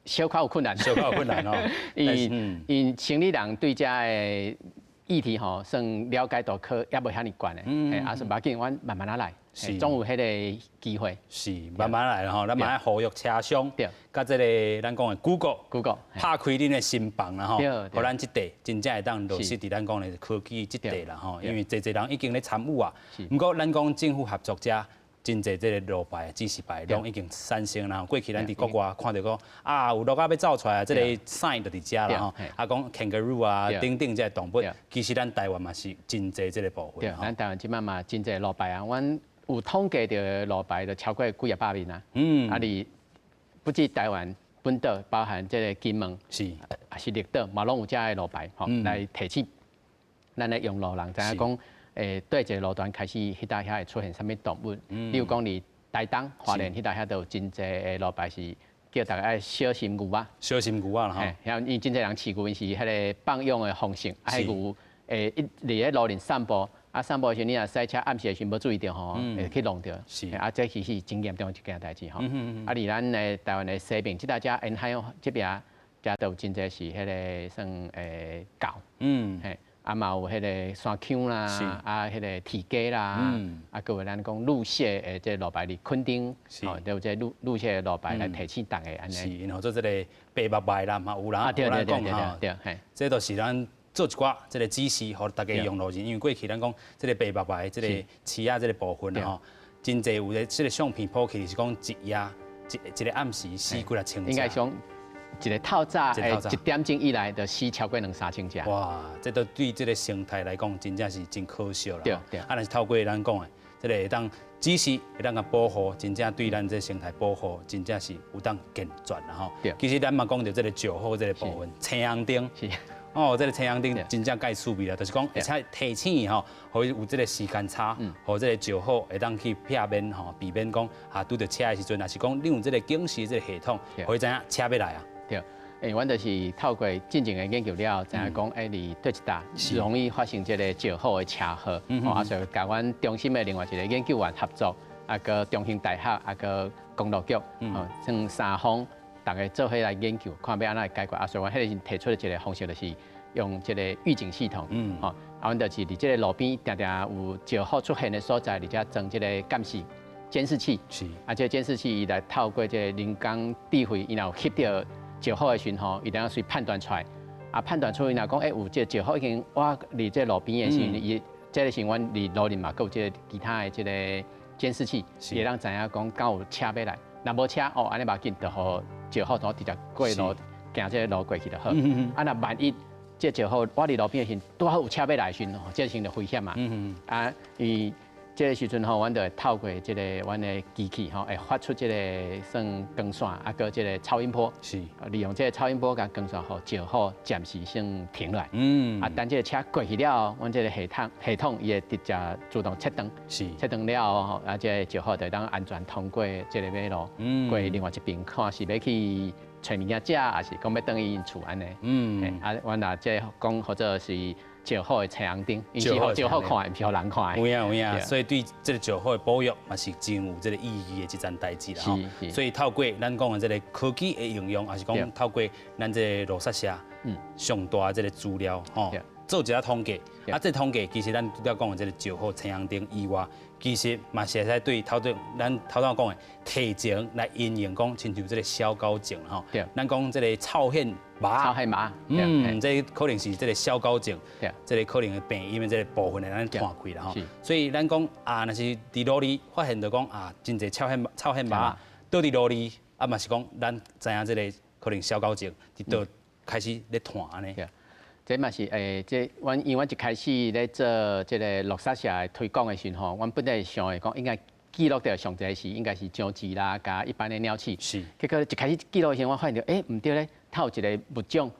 Speaker 3: 小可有困难，
Speaker 1: 小可有困难哦。
Speaker 3: 因城里人对这个议题吼，算了解度也无遐尼悬的，啊，是要紧，阮慢慢来，总有迄个机会。
Speaker 1: 是，慢慢来啦吼，咱慢慢呼吁车商，甲这个咱讲的 Google 拍开恁的心房啦吼，互咱即地真正会当落实伫咱讲的科技即地啦吼，因为侪人已经咧参与啊。不过咱讲政府合作者。真侪这个路牌、指示牌，拢已经产生啦。过去咱伫国外看到讲啊，有路甲要走出来，这个 sign 就伫遮啦吼。啊，讲 kangaroo 啊，等等这动物，其实咱台湾嘛是真侪这个部分。
Speaker 3: 对，咱台湾即摆嘛真侪路牌啊，阮有统计到路牌就超过几百面啊。啊，你不止台湾本岛，包含这个金门是，也是绿岛，嘛拢有遮个路牌吼，来提醒咱的用路人知影讲。对一个路段开始，迄搭遐会出现什么动物？例如讲，你台东、花莲迄搭遐都有真侪的路牌是叫大家爱小心牛啊，
Speaker 1: 小心牛啊啦吼。
Speaker 3: 因为真侪人饲牛，因是迄个放养的方式，啊，牛伫咧路边散步，啊，散步的时候你若赛车暗时的时候无注意到吼，会去弄着。是，啊，这其实真严重一件代志吼。啊，伫咱的台湾的西边，即搭遮沿海这边，遮都有真侪是迄个算狗。嘿。啊嘛有迄个山羌啦，啊迄个铁鸡啦，啊各位咱讲路线诶，这路牌哩垦丁，哦，都有这路线的路牌来提醒大家安尼。
Speaker 1: 是，然后做这个白目牌啦，嘛有人讲哈，这都是咱做一寡这个指示，互大家用路人，因为过去咱讲这个白目牌，这个饲仔这个部分吼，真侪有的这个相片播起是讲一夜一个暗时死几啊千只。
Speaker 3: 一个透早1点钟以来，就死超过2-3千只。
Speaker 1: 哇，这都对这个生态来讲，真正是真可惜啦。
Speaker 3: 对。
Speaker 1: 啊，但是透过咱讲的，这个会当只是会当个保护，真正对咱这生态保护，真正是有当健全啦吼。对。其实咱嘛讲到这个石虎这个部分，青阳灯。是。哦，这个青阳灯真正介趣味啦，就是讲，而且提醒伊吼，互有这个时间差，互这个石虎会当去避免吼，避免讲啊拄到车的时阵，也是讲你用这个警示这个系统，互伊知影车要来啊。
Speaker 3: 对，阮就是透过进前的研究了，知影讲，你对一搭容易发生这个石虎的车祸，啊，所以甲阮中心的另外一个研究员合作，啊个中兴大学，啊个公路局，算三方大家做伙来研究，看要安怎解决。啊，所以阮迄个提出的一个方式就是用这个预警系统，啊，阮就是伫这个路边定定有石虎出现的所在，而且装这个监视监视器，是，啊，这监视器伊来透过这个人工智慧，伊若有翕到石虎的讯号，一定要随判断出来。啊，判断出来，若讲有这石虎已经我离这路边的时候，伊这个时阮离路边嘛，有这其他的这个监视器，会让知影讲敢有车要来。若无车哦，安尼嘛紧，就互石虎从直接过路行这个路过去就好。啊，那万一这就好，我伫路边的时，拄好有车要来的时，这时就危险嘛。啊，伊这个时阵吼，阮就会透过这个阮的机器吼，会发出这个算光线，啊个这个超音波，
Speaker 1: 是
Speaker 3: 利用这个超音波甲光线吼，就好暂时先停落来。啊，等这个车过去了，阮这个系统伊会直接自动切断，
Speaker 1: 是
Speaker 3: 切断了吼，啊这就好，就当安全通过这个马路，过另外一边，看是要去找物件食，还是讲要等于因厝安尼。啊，阮若这讲或者是照好的太阳灯，因是好照好看，唔是好人看的。
Speaker 1: 有影，所以对这个照好的保育嘛是真有这个意义的一件代志啦。所以透过咱讲的这个科技的应用，还是讲透过咱这个罗刹社上大这个资料吼，做一下统计。啊，这统计其实咱要讲的这个照好太阳灯以外，其实嘛是会使对咱头先讲的体情来应用讲，亲像这个小狗症吼。咱讲这个臭hen麻。
Speaker 3: 臭hen麻。
Speaker 1: 这可能是这个小狗症，这个可能的病因为这个部分的咱断开啦吼。所以咱讲啊，若是伫路里发现到讲啊，真侪臭hen麻倒伫路里，啊嘛是讲咱知影这个可能小狗症伫倒开始咧断安尼。
Speaker 3: 这嘛是这因为阮一开始咧做这个乐刹社的推广的时候，阮本来想的讲应该记录到上侪是应该是鸟只啦，加一般的鸟鼠。是。结果一开始记录的时候，我发现到唔对咧，它有一个物种，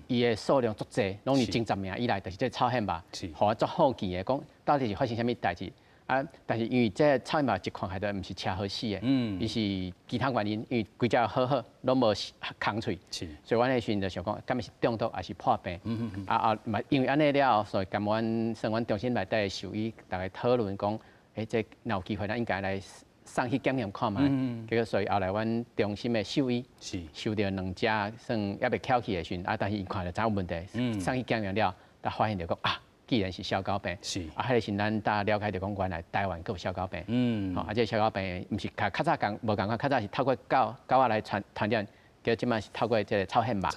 Speaker 3: 伊的数量足侪，拢是近10名以来，就是这臭hen麻，互我足好奇的讲，到底是发生啥物代志？啊，但是因为这臭hen麻一看下都唔是车好死的，伊是其他原因，因为规只好，拢无空喙，所以阮那时阵就想讲，敢是中毒还是破病？嘛因为安尼了，所以甲阮中心内底的兽医大家讨论讲，这有机会咱应该来送去检验看卖。结果所以后来阮中心的兽医收到2只算还袂翘起的时阵，但是伊看到真有问题，送去检验了，才发现到讲啊。既然是小狗病，迄个是咱大了解到讲，原来台湾佫有小狗病，这小狗病毋是较早无共款，较早是透过狗仔来传染，叫即摆是透过这个臭hen麻，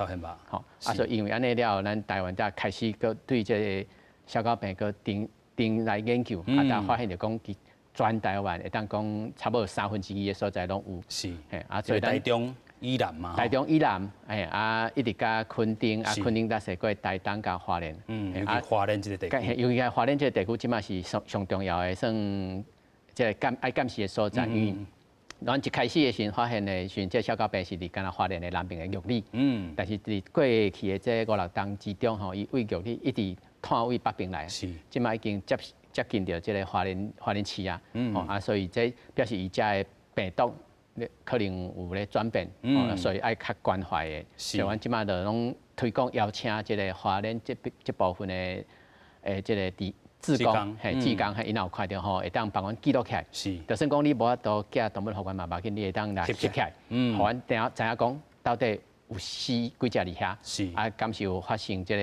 Speaker 3: 所以因为安尼了，咱台湾才开始佫对这个小狗病佫定来研究，才发现到讲，全台湾会当讲差不多2/3的所在拢有，
Speaker 1: 所以台中。宜兰嘛，
Speaker 3: 台中、宜兰，一直甲垦丁，垦丁才驶过台东甲花莲，
Speaker 1: 尤其花莲这个地区，
Speaker 3: 尤其花莲这个地区，即马是上重要的，算这个爱监视的所在。因为咱一开始的时发现的时，这小狗病是伫干那花莲的南边的玉里，但是伫过去的这5、6冬之中吼，伊为玉里一直探位北边来，即马已经接近到这个花莲市啊，所以这表示伊遮的病毒。可能有咧转变，所以爱较关怀的。所以阮即马就拢推广邀请即个花莲这部分的即个志工，志工，因有看到吼，会当帮阮记录起来。就算讲你无法度寄动物互阮嘛，无要紧，你会当来翕起来，互阮知影讲到底有死几只伫遐，敢是有发生即个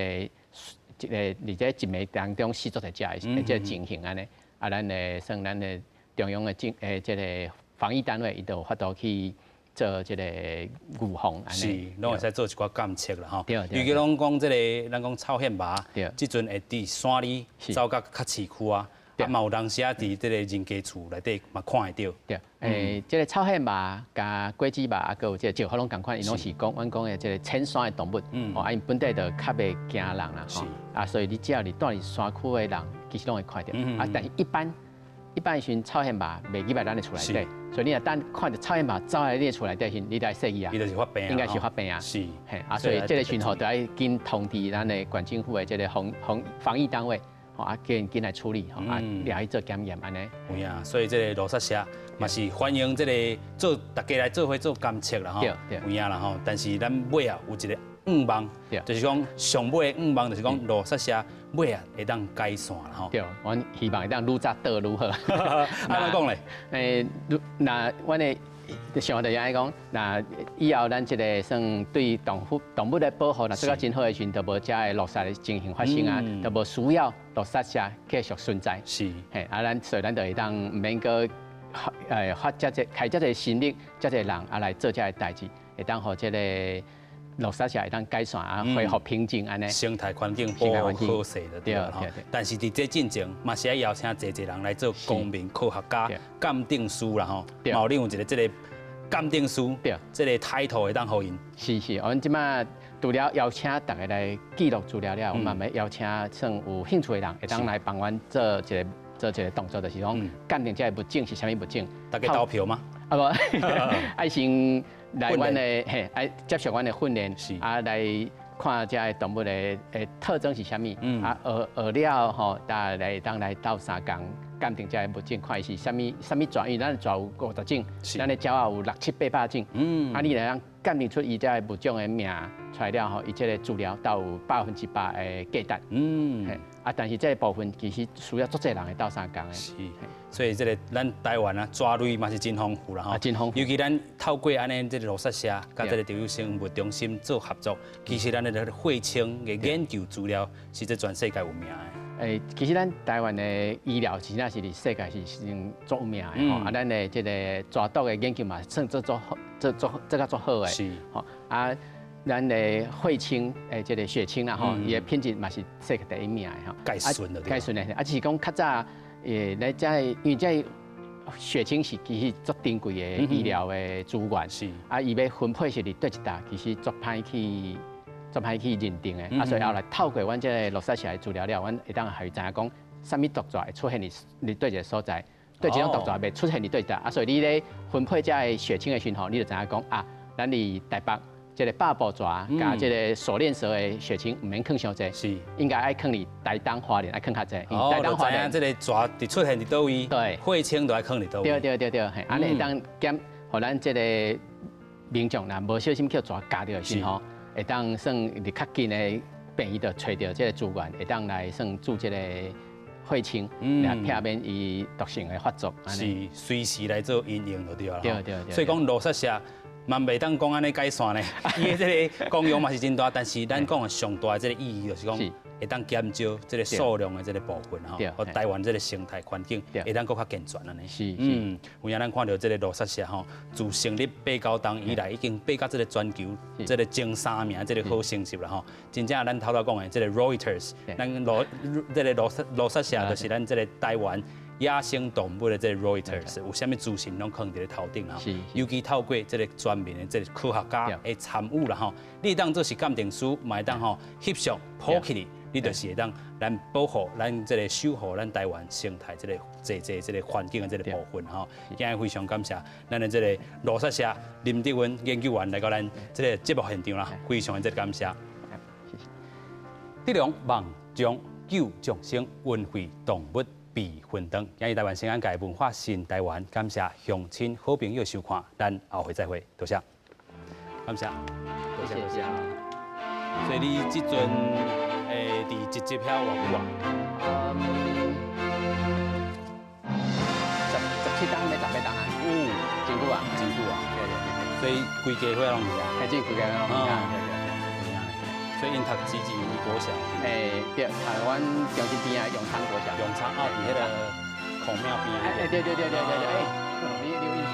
Speaker 3: 伫这一暝当中死足侪只的即个情形安尼，咱的算咱的中央的即个。防疫单位伊都有法度去做这个预防，
Speaker 1: 是，拢会使做一寡监测啦吼。尤其拢讲这个，咱讲臭hen麻，即阵会伫山里走到较市区啊，嘛有当时啊伫这个人家厝内底嘛看会到。
Speaker 3: 对，这个臭hen麻、甲果子麻，还有这石花拢共款，伊拢是讲阮讲的这个浅山的动物，因本地就较袂惊人啦，所以你只要你住伫山区的人，其实拢会看到。但是一般时臭hen麻袂入来咱的厝内底，所以你若等看到臭hen麻走来你的厝内底时，你来说伊啊，
Speaker 1: 伊就是发病啊，
Speaker 3: 应该是发病啊，是，所以这个讯号就要紧通知咱的县政府的这个防疫单位，紧来处理，了去做检验安尼。
Speaker 1: 有影，所以这个罗刹社嘛是欢迎这个大家来做伙做监测啦吼，有影啦吼，但是咱尾啊有一个愿望，就是讲上尾的愿望就是讲罗刹社尾啊会当改善啦吼。
Speaker 3: 对，阮希望会当愈早倒愈好。
Speaker 1: 安怎讲咧？
Speaker 3: 那阮的想就安尼讲，那以后咱这个算对动物的保护，那做到真好的时阵，就无遮的落杀的情形发生啊，就无需要落杀社继续存在。是，所以咱就会当唔免个发开遮个心力，遮个人来做遮个代志，会当互这个。落刹社会当改善恢复平静安尼，
Speaker 1: 生态环境保护好势就对了吼。但是伫这进程，嘛是要邀请侪人来做公民科学家、鉴定师啦吼。有你有一个这个鉴定师，这个 title 会当互因。
Speaker 3: 是，阮即马除了邀请大家来记录资料了，我们要邀请算有兴趣的人，会当来帮阮做一个动作，就是讲鉴定这个物种是啥物物种。
Speaker 1: 大家投票吗？
Speaker 3: 啊无，爱先来阮的爱接受阮的训练，来看这个动物的特征是啥物，学了吼，来当来斗相共鉴定这个物种，看是啥物爪，因为咱的爪有50种，咱的鸟也有600-700、800种，你来当鉴定出伊这个物种的名出来了吼，伊这个资料都有100%的价值，但是这个部分其实需要足侪人来斗相共的。是，
Speaker 1: 所以这个咱台湾啊，抓类嘛是真丰富啦吼，
Speaker 3: 真丰富。
Speaker 1: 尤其咱透过安尼这个罗刹社，甲这个潮州生物中心做合作，其实咱的血清的研究资料是在全世界有名的。
Speaker 3: 其实咱台湾的医疗真正是伫世界是真足有名的吼，咱的这个抓毒的研究嘛，算做较足好的。是，吼咱的血清这个血清啦吼，伊的品质嘛是世界第一名的吼。
Speaker 1: 介顺的，
Speaker 3: 介顺的，就是讲较早来这，因为这血清是其实足珍贵的医疗的资源，是伊要分配是伫对一搭，其实足歹去认定的，所以后来透过阮这个罗刹社的资料了，阮会当会知影讲，啥物毒蛇会出现伫对一个所在，对这种毒蛇袂出现伫对一搭，所以你咧分配这个血清的时候，你就知影讲咱伫台北。这个8步蛇加这个锁链蛇的血清唔免放伤济，是应该爱放伫台东花莲爱放较济。
Speaker 1: 台东花莲这个蛇伫出现伫倒位，对，血清都爱放伫倒位。
Speaker 3: 对，安尼当减，互咱这个民众若无小心叫蛇夹到的时候，会当算伫较近的便伊就找到这个资源，会当来算做这个血清，来避免伊毒性的发作。
Speaker 1: 是随时来做应用就对了。
Speaker 3: 对。
Speaker 1: 所以讲罗刹社。嘛袂当讲安尼改善呢，伊的这个功用嘛是真大，但是咱讲的上大的这个意义就是讲，会当减少这个数量的这个部分吼，和台湾这个生态环境会当更较健全安尼。是，有影咱看到这个罗刹社吼，自成立89档以来，已经爬到这个全球这个前3名这个好成绩了吼。真正咱头讲的这个 Reuters， 咱这个罗刹社就是咱这个台湾。野生动物的这个 Reuters 有啥物资讯拢放伫咧头顶啊，尤其透过这个专门的这个科学家的参与啦吼，你当做是鉴定师，嘛会当吼翕相抱起你，你就是会当咱保护咱这个守护咱台湾生态这个这个环境的这个部分吼。今日非常感谢咱的这个罗刹社林德文研究员来到咱这个节目现场啦，非常的这个感谢。谢谢。德良望将救众生，温惠动物。避混灯，今日台湾新安界文化新台湾，感谢乡亲好朋友收看，咱后回再会，多谢，感谢，多谢。所以你即阵伫一集遐偌久啊
Speaker 3: ？17档要18档啊？真久啊，
Speaker 1: 真久啊。对。所以规家伙拢是啊？
Speaker 3: 真规家伙拢是啊。
Speaker 1: 所以因读支持国小。
Speaker 3: 对，台湾中心边啊，永昌国小。
Speaker 1: 永昌伫迄个孔庙边啊。
Speaker 3: 对，你有印象。